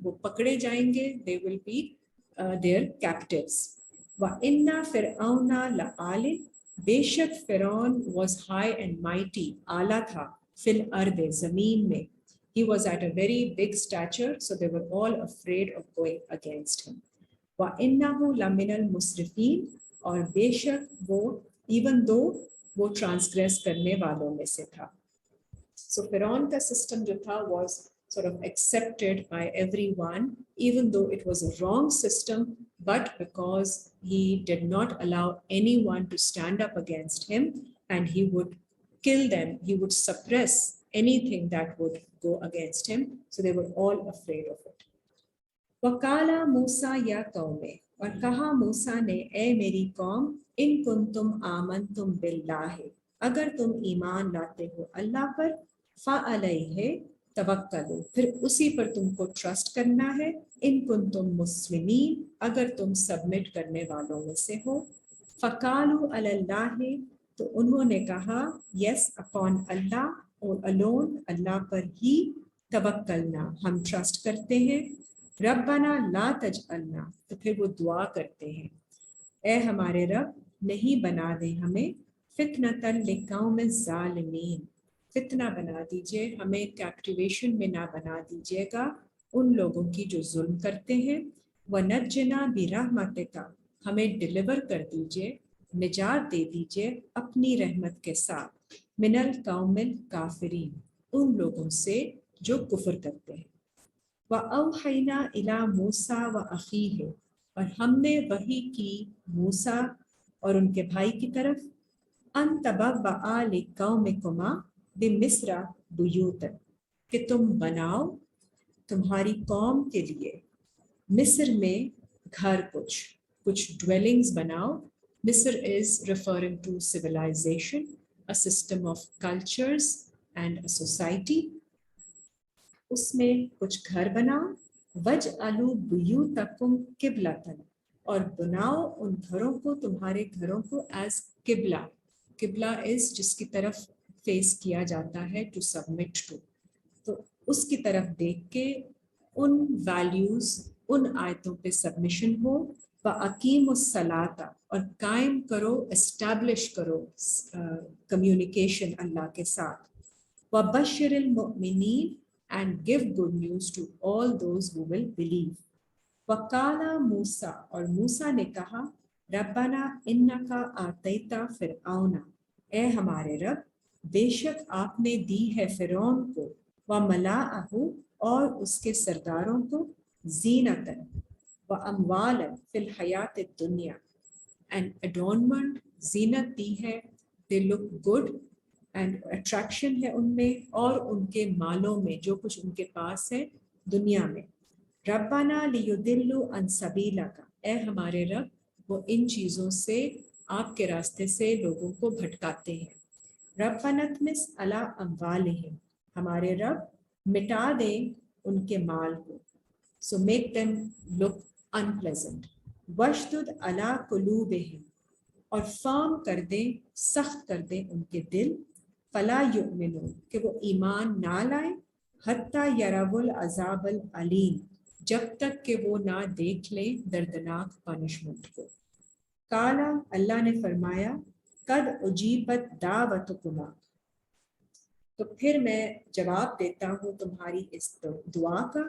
وہ پکڑے جائیں گے، they will be their captives۔ وَإِنَّ فِرْعَوْنَ لَعَالٍ، بے شک فرعون was high and mighty، اعلیٰ تھا، فی الارض، زمین میں، he was at a very big stature so they were all afraid of going against him۔ وَإِنَّهُ لَمِنَ الْمُسْرِفِينَ، اور بے شک وہ even though وہ ٹرانسگریس کرنے والوں میں سے تھا۔ So فرعون کا سسٹم جو تھا was sort of accepted by everyone, even though it was a wrong system, but because he did not allow anyone to stand up against him, and he would kill them, he would suppress anything that would go against him, so they were all afraid of it۔ وَقَالَ مُوسَىٰ يَا قَوْمِ، اور کہا موسیٰ نے، اے میری قوم، ان کنتم آمنتم باللہ، اگر تم ایمان لاتے ہو اللہ پر، فَعَلَيْهِ توکلوا، پھر اسی پر تم کو ٹرسٹ کرنا ہے، ان کنتم مسلمین، اگر تم سبمٹ کرنے والوں میں سے ہو۔ فَقَالُوا عَلَى اللَّهِ، تو انہوں نے کہا، یس اپون اللہ، اور الون، اللہ پر ہی، توکلنا، ہم ٹرسٹ کرتے ہیں۔ ربنا لا تجعلنا، تو پھر وہ دعا کرتے ہیں، اے ہمارے رب نہیں بنا دیں ہمیں فتنۃ لقوم الظالمین، فتنہ بنا دیجئے ہمیں، کیپٹیویشن میں نہ بنا دیجئے گا ان لوگوں کی جو ظلم کرتے ہیں۔ وَنَجِّنَا بِرَحْمَتِكَ، ہمیں ڈیلیور کر دیجئے، نجات دے دیجئے اپنی رحمت کے ساتھ، من القوم الکافرین، ان لوگوں سے جو کفر کرتے ہیں۔ وَأَوْحَيْنَا إِلَىٰ مُوسَىٰ وَأَخِيهِ، اور ہم نے وحی کی موسیٰ اور ان کے بھائی کی طرف، أَن تَبَوَّآ لِقَوْمِكُمَا بِمِصْرَ بُیُوتًا، کہ تم بناؤ تمہاری قوم کے لیے مصر میں گھر، کچھ ڈویلنگز بناؤ۔ مصر is referring to civilization, a system of cultures and a society، اس میں کچھ گھر بناؤ۔ وَاجْعَلُوا بُیُوتَکُمْ قِبْلَةً، اور بناؤ ان گھروں کو، تمہارے گھروں کو ایز قبلہ، قبلہ از جس کی طرف فیس کیا جاتا ہے، ٹو سبمٹ ٹو، تو اس کی طرف دیکھ کے ان ویلیوز، ان آیتوں پہ سبمیشن ہو۔ وَأَقِیمُوا الصَّلَاةَ، اور قائم کرو، اسٹیبلش کرو کمیونیکیشن اللہ کے ساتھ۔ وَبَشِّرِ الْمُؤْمِنِينَ، and give good news to all those who will believe۔ وَقَالَ موسیٰ، اور موسیٰ نے کہا، ربنا انکا آتیتا فرعون، اے ہمارے رب بے شک آپ نے دی ہے فرعون کو، وملأہ، اور اس کے سرداروں کو، زینتا واموالا فی الحیات الدنیا، and adornment، زینت دی ہے، they look good and attraction ہے ان میں، اور ان کے مالوں میں جو کچھ ان کے پاس ہے دنیا میں۔ ربنا لیضلوا عن سبیلک، اے ہمارے رب وہ ان چیزوں سے، آپ کے راستے سے لوگوں کو بھٹکاتے ہیں۔ ربنا اطمس علی اموالہم، ہمارے رب مٹا دیں ان کے مال کو، so make them look unpleasant۔ واشدد علی قلوبہم، اور فرم کر دیں، سخت کر دیں ان کے دل، فلا یؤمنون، کہ وہ ایمان نہ لائیں، حتی یروا العذاب العلیم، جب تک کہ وہ نہ دیکھ لیں دردناک پنشمنٹ کو۔ قالا، اللہ نے فرمایا، قد اجیبت دعوتکما، تو پھر میں جواب دیتا ہوں تمہاری اس دعا کا،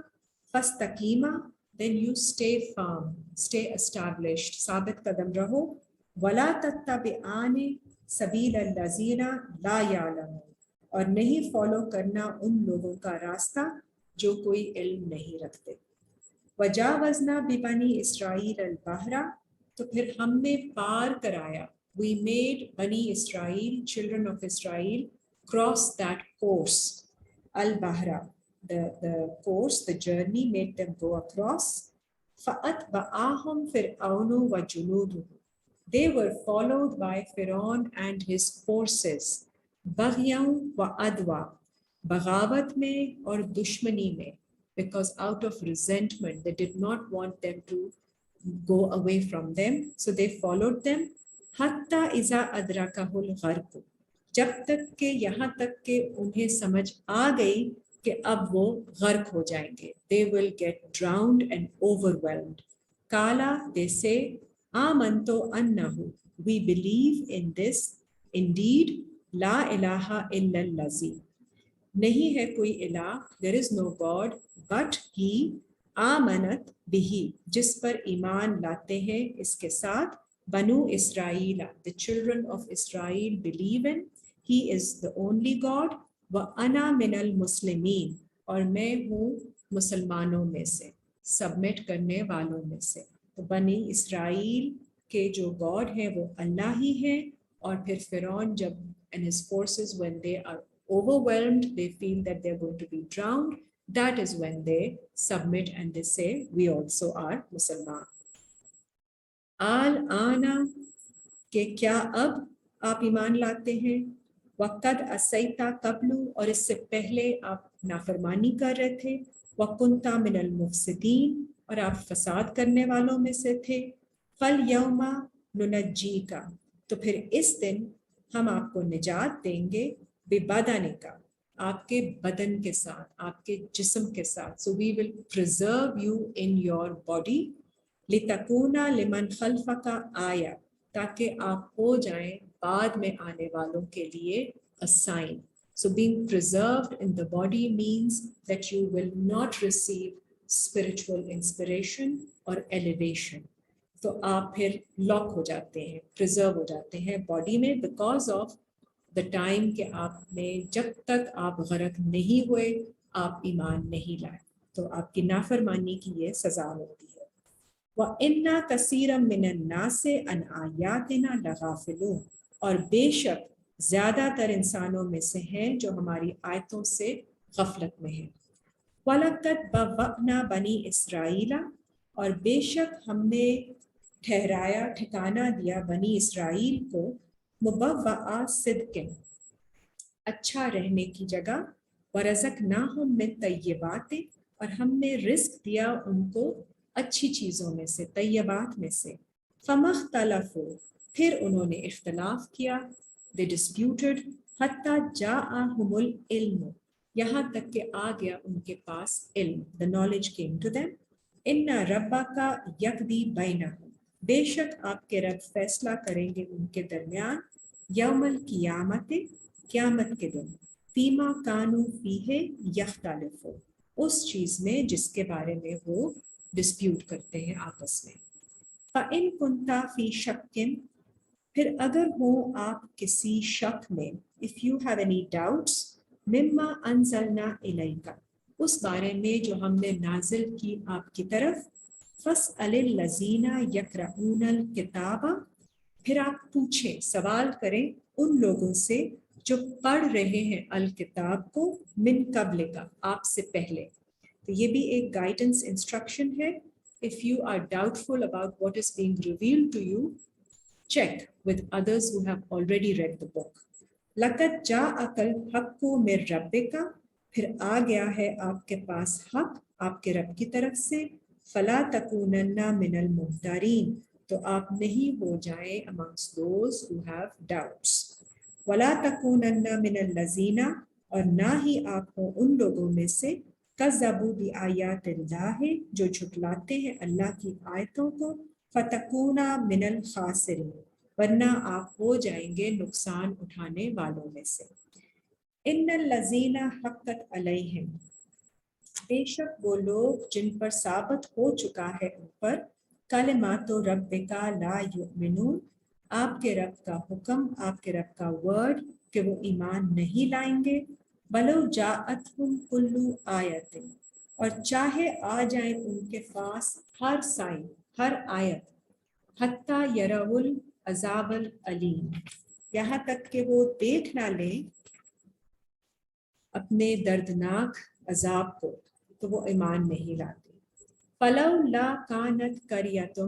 فاستقیما، then you stay firm, stay established، ثابت قدم رہو، ولا تتبعان سبیل الذین لا یعلمون، اور نہیں فالو کرنا ان لوگوں کا راستہ جو کوئی علم نہیں رکھتے۔ وجاوزنا ببنی اسرائیل البحر، تو پھر ہم نے پار کرایا we made Bani Israel, children of Israel, cross that course, Al-Bahra, the course, the journey, made them go across. فَأَتْبَعَهُمْ فِرْعَوْنُ وَجُنُودُهُ. They were followed by Pharaoh and his forces. بَغْيًا وَعَدْوًا, بغاوت میں اور دشمنی میں, because out of resentment they did not want them to go away from them, so they followed them. حَتَّى إِذَا أَدْرَكَهُ الْغَرْقُ, جب تک کہ یہاں تک کہ انہیں سمجھ آ گئی کہ اب وہ غرق ہو جائیں گے. They will get drowned and overwhelmed. قَالَ, they say, آمَنْتُ أَنَّهُ, we believe in this, indeed, لا الہ الا الذی, نہیں ہے کوئی الہ, there is no God but he, آمنت بہی, جس پر ایمان لاتے ہیں اس کے ساتھ, بنو اسرائیل, the children of Israel believe in, he is the only God, وَأَنَا مِنَ الْمُسْلِمِينَ, اور میں ہوں مسلمانوں میں سے, سبمٹ کرنے والوں میں سے. تو بنی اسرائیل کے جو گاڈ ہیں وہ اللہ ہی ہیں, اور پھر فرعون جب and his forces, when they are overwhelmed, they feel that they're going to be drowned, that is when they submit and they say, we also are Musliman. آل-آنا, کہ کیا اب آپ ایمان لاتے ہیں, وَقَدْ أَسَيْتَ قَبْلُ, اور اس سے پہلے آپ نافرمانی کر رہے تھے, وَكُنْتَ مِنَ الْمُفْسِدِينَ, اور آپ فساد کرنے والوں میں سے تھے. فَالْيَوْمَ نُنَجِّيكَ, تو پھر اس دن ہم آپ کو نجات دیں گے, بِبَدَنِكَ, آپ کے بدن کے ساتھ, آپ کے جسم کے ساتھ. So we will preserve you in your body. لِتَكُونَ لِمَنْ خَلْفَكَ آیَةً, تاکہ آپ ہو جائیں بعد میں آنے والوں کے لیے a sign. So being preserved in the body means that you will not receive spiritual inspiration or elevation. تو آپ پھر لاک ہو جاتے ہیں, پریزرو ہو جاتے ہیں باڈی میں, بیکاز آف دا ٹائم کہ آپ نے جب تک آپ غرق نہیں ہوئے آپ ایمان نہیں لائے, تو آپ کی نافرمانی کی یہ سزا ہوتی ہے. وَإِنَّا كَثِيرًا مِّنَ النَّاسِ عَنْ آيَاتِنَا لَغَافِلُونَ, اور بے شک زیادہ تر انسانوں میں سے ہیں جو ہماری آیتوں سے غفلت میں ہیں. وَلَقَدْ بَوَّأْنَا بَنِي إِسْرَائِيلَ, اور بے شک ہم نے ٹھہرایا, ٹھکانہ دیا بنی اسرائیل کو, مُبَوَّعَ صِدْقٍ, اچھا رہنے کی جگہ, وَرَزَقْنَاهُم مِّن طَیِّبَاتٍ, اور ہم نے رزق دیا ان کو اچھی چیزوں میں سے, طیبات میں سے. فَمَا اخْتَلَفُوا, پھر انہوں نے اختلاف کیا, they disputed, حَتَّى جَاءَهُمُ الْعِلْمُ, یہاں تک کہ آ گیا ان کے پاس علم, the knowledge came to them. إِنَّ رَبَّكَ يَقْضِي بَيْنَهُمْ, بے شک آپ کے رب فیصلہ کریں گے ان کے درمیان, یوم القیامت, قیامت کے دن, فیما کانوا فیہ یختلفون, اس چیز میں جس کے بارے میں وہ ڈسپیوٹ کرتے ہیں آپس میں. فَإِن كُنْتَ فِي شَكٍّ, پھر اگر ہو آپ کسی شک میں, if you have any doubts, مما انزلنا الیک, اس بارے میں جو ہم نے نازل کی آپ کی طرف, فَاسْأَلِ الَّذِينَ يَقْرَؤُونَ الْكِتَابَ, پھر آپ پوچھیں, سوال کریں ان لوگوں سے جو پڑھ رہے ہیں الکتاب کو, من قبل کا, آپ سے پہلے. تو یہ بھی ایک گائیڈنس انسٹرکشن ہے. If you are doubtful about what is being revealed to you, check with others who have already read the book. لَقَدْ جَاءَكَ الْحَقُّ مِنْ رَبِّكَ, پھر آ گیا ہے آپ کے پاس حق آپ کے رب کی طرف سے. فَلَا تَكُونَنَّ مِنَ الْمُمْتَرِينَ, تو آپ نہیں ہو جائیں amongst those who have doubts. وَلَا تَكُونَنَّ مِنَ الَّذِينَ, اور نہ ہی آپ ہوں ان لوگوں میں سے, کَذَّبُوا بِآیَاتِ اللَّهِ, جو جھٹلاتے ہیں اللہ کی آیتوں کو, فَتَكُونَ مِنَ الْخَاسِرِينَ, ورنہ آپ ہو جائیں گے نقصان اٹھانے والوں میں سے. اِنَّ الَّذِينَ حَقَّتْ عَلَيْهِمْ, بے شک وہ لوگ جن پر ثابت ہو چکا ہے ان پر, کلمات ربک لا یؤمنون, آپ کے رب کا حکم, آپ کے رب کا ورڈ, کہ وہ ایمان نہیں لائیں گے. ولو جاءتہم کل آیت, اور چاہے آ جائیں ان کے پاس ہر سائن, ہر آیت, حتی یروا عذاب العلیم، یہاں تک کہ وہ دیکھ نہ لیں اپنے دردناک عذاب کو تو وہ ایمان نہیں لاتے۔ فلولا کانت قریۃ،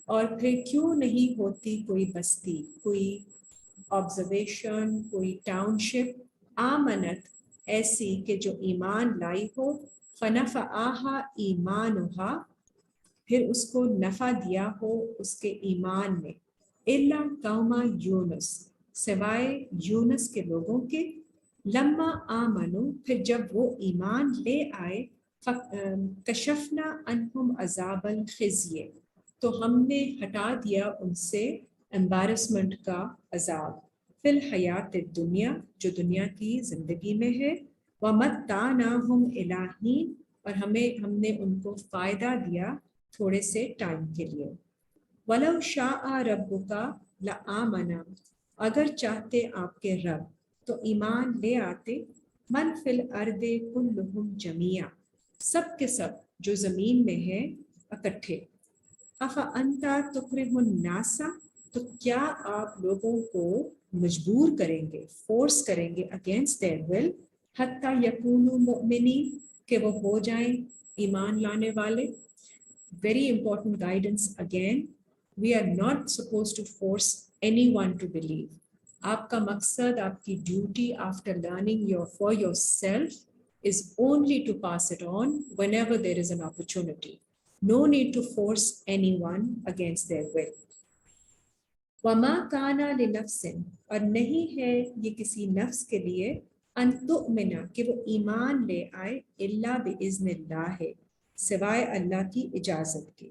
اور پھر کیوں نہیں ہوتی کوئی بستی، کوئی آبزرویشن، کوئی ٹاؤن شپ، آمنت ایسی کہ جو ایمان لائی ہو، فنفعہا ایمانہا، پھر اس کو نفع دیا ہو اس کے ایمان میں، الا قوم یونس، سوائے یونس کے لوگوں کے، لما آمنو، پھر جب وہ ایمان لے آئے، کشفنا عنہم عذاب الخزی، تو ہم نے ہٹا دیا ان سے امبارسمنٹ کا عذاب، فی الحیات الدنیا، جو دنیا کی زندگی میں ہے، ومتعناہم الی حین، اور ہم نے ان کو فائدہ دیا تھوڑے سے ٹائم کے لیے۔ وَلَوْ شَاءَ رَبُّكَ لَآمَنَ، اگر چاہتے آپ کے رب تو ایمان لے آتے، من فی الارض کلہم جمیعا، سب کے سب جو زمین میں ہے اکٹھے، افانت تکرہ الناس، تو کیا آپ لوگوں کو مجبور کریں گے، فورس کریں گے اگینسٹ دیئر ول، حتی یکونوا مؤمنین، کہ وہ ہو جائیں ایمان لانے والے۔ Very important guidance again. We are not supposed to force anyone to believe. آپ کا مقصد، آپ کی duty after learning for yourself is only to pass it on whenever there is an opportunity. No need to force anyone against their will. وَمَا كَانَ لِنَفْسٍ، اور نہیں ہے یہ کسی نفس کے لیے، ان تؤمن، کہ وہ ایمان لے آئے، الا بِإِذْنِ اللَّهِ، سوائے اللہ کی اجازت کے،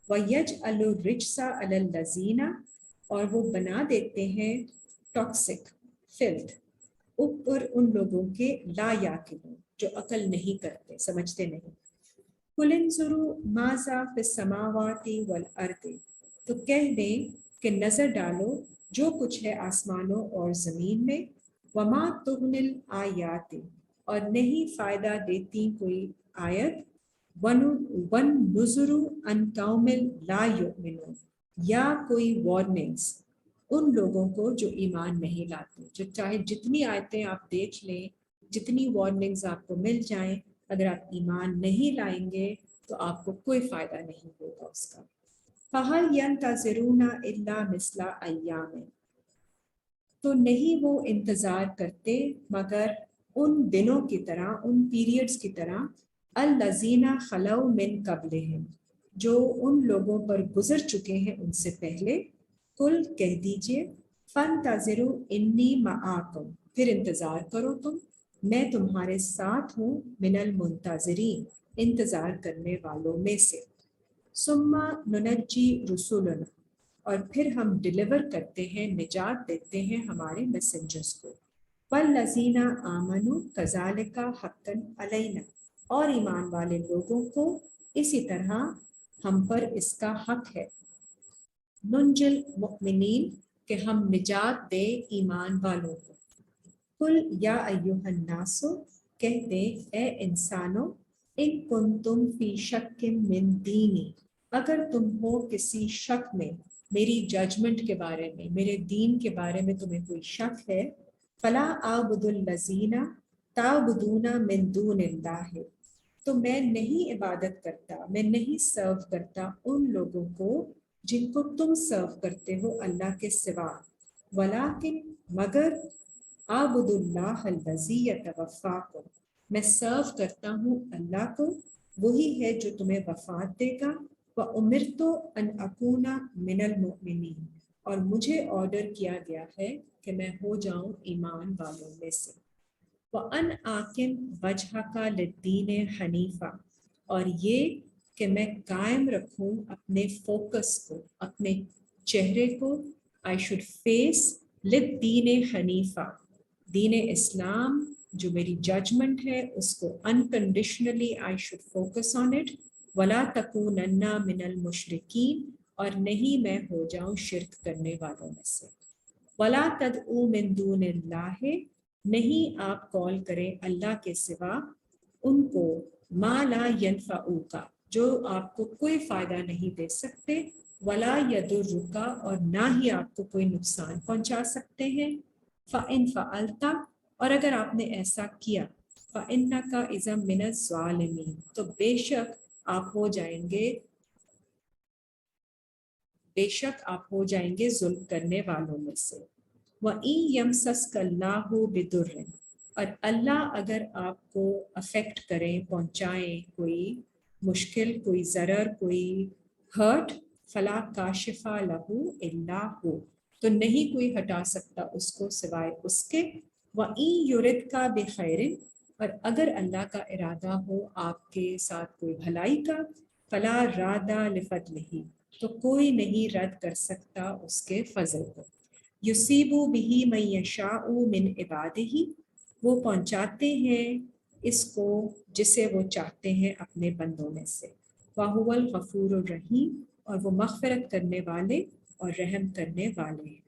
وَيَجْعَلُ الرِّجْسَ عَلَى الَّذِينَ، اور وہ بنا دیتے ہیں ٹاکسک، فلتھ، اوپر ان لوگوں کے، لا یعقلون، جو عقل نہیں کرتے، سمجھتے نہیں۔ قُلِ انظُرُوا مَاذَا فِي السَّمَاوَاتِ وَالْأَرْضِ، تو کہہ دیں کہ نظر ڈالو جو کچھ ہے آسمانوں اور زمین میں، وَمَا تُغْنِ الْآيَاتِ، اور نہیں فائدہ دیتی کوئی آیت، وَالنُّذُرُ عَنْ قَوْمٍ لَا يُؤْمِنُونَ، یا کوئی وارننگز ان لوگوں کو جو ایمان نہیں لاتے، جو چاہے جتنی آیتیں آپ دیکھ لیں، جتنی وارننگز آپ کو مل جائیں، اگر آپ ایمان نہیں لائیں گے تو آپ کو کوئی فائدہ نہیں ہوگا اس کا۔ فَهَلْ يَنْتَظِرُونَ إِلَّا مِثْلَ أَيَّامٍ، تو نہیں وہ انتظار کرتے مگر ان دنوں کی طرح، ان پیریڈز کی طرح، الَّذِينَ خَلَوْا مِن قَبْلِهِمْ، جو ان لوگوں پر گزر چکے ہیں ان سے پہلے، کل کہہ دیجئے، فَانْتَظِرُوا إِنِّي مَعَاكُمْ، پھر انتظار کرو تم، میں تمہارے ساتھ ہوں، من المنتظرین، انتظار کرنے والوں میں سے۔ ثُمَّ نُنَجِّي رُسُلَنَا، اور پھر ہم ڈیلیور کرتے ہیں، نجات دیتے ہیں ہمارے میسنجرز کو، وَالَّذِينَ آمَنُوا كَذَلِكَ حَقًّا عَلَيْنَا، اور ایمان والے لوگوں کو اسی طرح ہم پر اس کا حق ہے، ننجل مؤمنین، کہ ہم نجات دیں ایمان والوں کو۔ قل یا ایھا الناس، کہہ دیں اے انسانوں، ان کنتم فی شک من دینی، اگر تم ہو کسی شک میں میری ججمنٹ کے بارے میں، میرے دین کے بارے میں تمہیں کوئی شک ہے، فلا اعبد الذین تعبدون من دون اللہ، تو میں نہیں عبادت کرتا، میں نہیں سرو کرتا ان لوگوں کو جن کو تم سرو کرتے ہو اللہ کے سوا، ولیکن مگر، اعبد اللہ الذی یتوفاکم، میں سرو کرتا ہوں اللہ کو، وہی ہے جو تمہیں وفات دے گا، وَأُمِرْتُ أَنْ أَكُونَ مِنَ الْمُؤْمِنِينَ، اور مجھے آرڈر کیا گیا ہے کہ میں ہو جاؤں ایمان والوں میں سے۔ وَأَنْ أَقِمْ وَجْهَكَ لِلدِّينِ حَنِيفًا، اور یہ کہ میں قائم رکھوں اپنے فوکس کو، اپنے چہرے کو، I should face لِلدِّينِ حَنِيفًا، دین اسلام جو میری ججمنٹ ہے اس کو unconditionally I should focus on it، وَلَا تَكُونَنَّ مِنَ الْمُشْرِكِينَ، اور نہیں میں ہو جاؤں شرک کرنے والوں میں سے۔ وَلَا تَدْعُوا مِن دُونِ اللَّهِ، نہیں آپ کال کریں اللہ کے سوا ان کو، ما لا ينفعوک، جو آپ کو کوئی فائدہ نہیں دے سکتے، ولا یضرک اور نہ ہی آپ کو کوئی نقصان پہنچا سکتے ہیں، فَإِن فعلتا اور اگر آپ نے ایسا کیا، فَإِنَّكَ إِذًا مِنَ الظَّالِمِينَ تو بے شک آپ ہو جائیں گے ظلم کرنے والوں میں سے۔ وَإِن يَمْسَسْكَ اللَّهُ بِضُرٍّ اور اللہ اگر آپ کو افیکٹ کریں، پہنچائیں کوئی مشکل، کوئی ضرر، کوئی ہرٹ، فلا کاشف لہ الا ہو تو نہیں کوئی ہٹا سکتا اس کو سوائے اس کے۔ وَإِن يُرِدْكَ بِخَيْرٍ اور اگر اللہ کا ارادہ ہو آپ کے ساتھ کوئی بھلائی کا، فلا راد لفضلہ تو کوئی نہیں رد کر سکتا اس کے فضل کو۔ یصیب بہ من یشاء من عبادہ وہ پہنچاتے ہیں اس کو جسے وہ چاہتے ہیں اپنے بندوں میں سے۔ وَهُوَ الغفور الرحیم اور وہ مغفرت کرنے والے اور رحم کرنے والے ہیں۔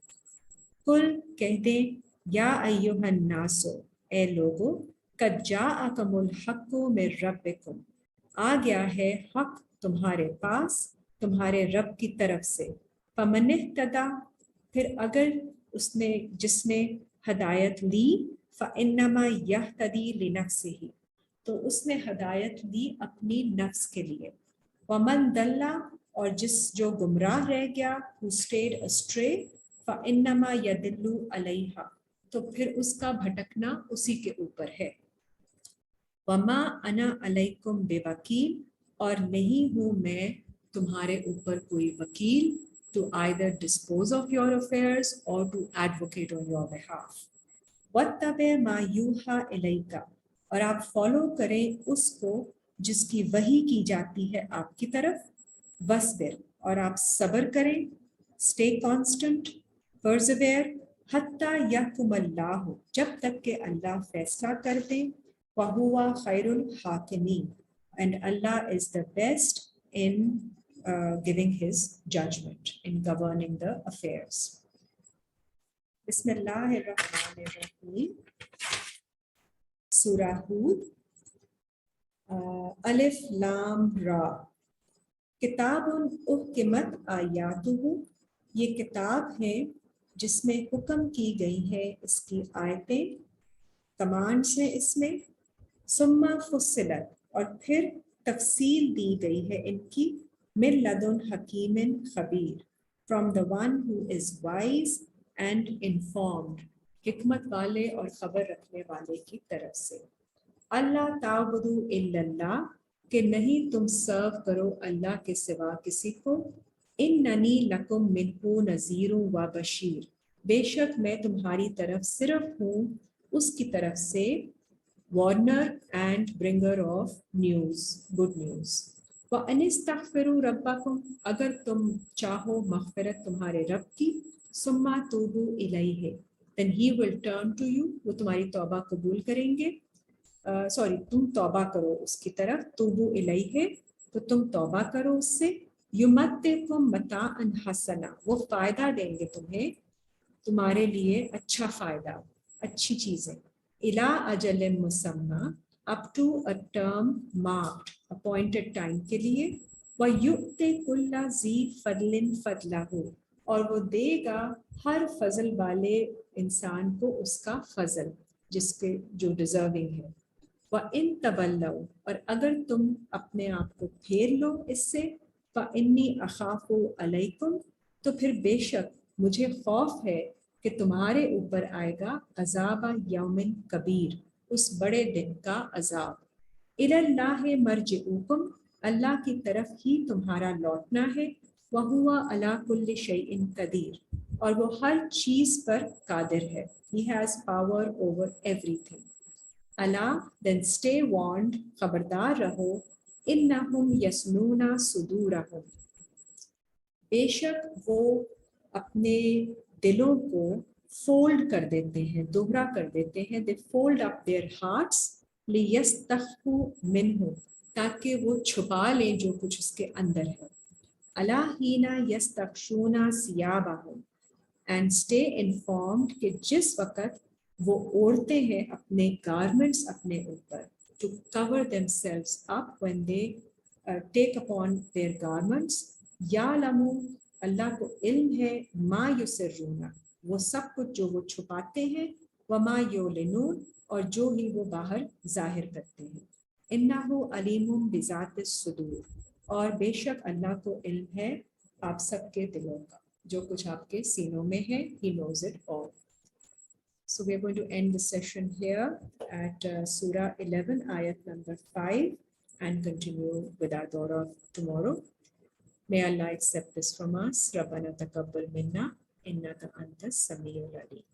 قل کہہ دیں یا ایھا الناس اے لوگو، قد جاءکم الحق من ربکم آ گیا ہے حق تمہارے پاس تمہارے رب کی طرف سے۔ فمن اہتدی پھر اگر جس نے ہدایت لی، فإنما یہتدی لنفسہ تو اس نے ہدایت لی اپنی نفس کے لیے۔ ومن ضل اور جو گمراہ رہ گیا، who stayed astray، فإنما یضل علیہا تو پھر اس کا بھٹکنا اسی کے اوپر ہے۔ وما انا علیکم بوکیل اور نہیں ہوں میں تمہارے اوپر کوئی وکیل، to either dispose of your affairs or to advocate on your behalf۔ وَاتَّبِعْ مَا يُوحَىٰ إِلَيْكَ اور آپ فالو کریں اس کو جس کی وحی کی جاتی ہے آپ کی طرف۔ وَاصْبِرْ اور آپ صبر کریں، stay constant، persevere، حتیٰ یحکم اللہ جب تک کہ اللہ فیصلہ کر دیں۔ وَهُوَ خَيْرُ الْحَاكِمِينَ and Allah is the best in giving his judgment, in governing the affairs۔ بسم اللہ الرحمن الرحیم۔ سورہ ہود، الف لام را۔ کتاب احکمت آیاتہ یہ کتاب ہے جس میں حکم کی گئی ہے اس کی آیتیں، کمانڈس ہیں اس میں۔ ثم فصلت اور پھر تفصیل دی گئی ہے ان کی، من لدن حکیم خبیر، from the one who is wise and informed، حکمت والے اور خبر رکھنے والے کی طرف سے۔ اللہ تعبدوا الا اللہ کہ نہیں تم سرو کرو اللہ کے سوا کسی کو۔ اننی لکم منہ نذیر و بشیر بے شک میں تمہاری طرف صرف ہوں اس کی طرف سے warner and bringer of news, good news. وَأَنِ اسْتَغْفِرُوا رَبَّكُمْ اگر تم چاہو مغفرت تمہارے رب کی، ثُمَّ تُوبُوا إِلَيْهِ then he will turn to you وہ تمہاری توبہ قبول کریں گے، تم توبہ کرو اس کی طرف، توبوا الیہ تو تم توبہ کرو اس سے۔ یمتعکم متاعا حسنا وہ فائدہ دیں گے تمہیں، تمہارے لیے اچھا فائدہ، اچھی چیزیں۔ الی اجل مسمی up to a term marked appointed time کے لیے۔ وَيُؤْتِ كُلَّ ذِي فَضْلٍ فَضْلَهُ اور وہ دے گا ہر فضل والے انسان کو اس کا فضل جس کے جو ڈیزرونگ ہے۔ وَإِن تَوَلَّوْا اور اگر تم اپنے آپ کو پھیر لو اس سے، فَإِنِّي أَخَافُ عَلَيْكُمْ تو پھر بے شک مجھے خوف ہے کہ تمہارے اوپر آئے گا عذاب یوم کبیر اس بڑے دن کا عذاب۔ الی اللہ مرجعکم اللہ کی طرف ہی تمہارا لوٹنا ہے۔ وہو علی کل شیء قدیر اور وہ ہر چیز پر قادر ہے۔ He has power over everything۔ الا then stay warned خبردار رہو، انہم یسنون صدورہم بے شک وہ اپنے دلوں کو فولڈ کر دیتے ہیں، دوہرا کر دیتے ہیں۔ they fold up their hearts لیستخفوا منہ تاکہ وہ چھپا لیں جو کچھ اس کے اندر ہے۔ الا حین یستغشون ثیابہم and stay informed کہ جس وقت وہ اوڑھتے ہیں اپنے گارمنٹس اپنے اوپر، to cover themselves up when they take upon their garments۔ یعلموا اللہ کو علم ہے ما یسرون، وہ سب کچھ جو وہ چھپاتے ہیں، وما یعلنون، اور جو ہی وہ باہر ظاہر کرتے ہیں، انہ علیم بذات الصدور، اور بے شک اللہ کو علم ہے آپ سب کے دلوں کا، جو کچھ آپ کے سینوں میں ہے. He knows it all. So we are going to end the session here at Surah 11, ayat number 5, and continue with our Dawah tomorrow. May Allah accept this from us. Rabbana taqabbal minna innaka antas samiul alim.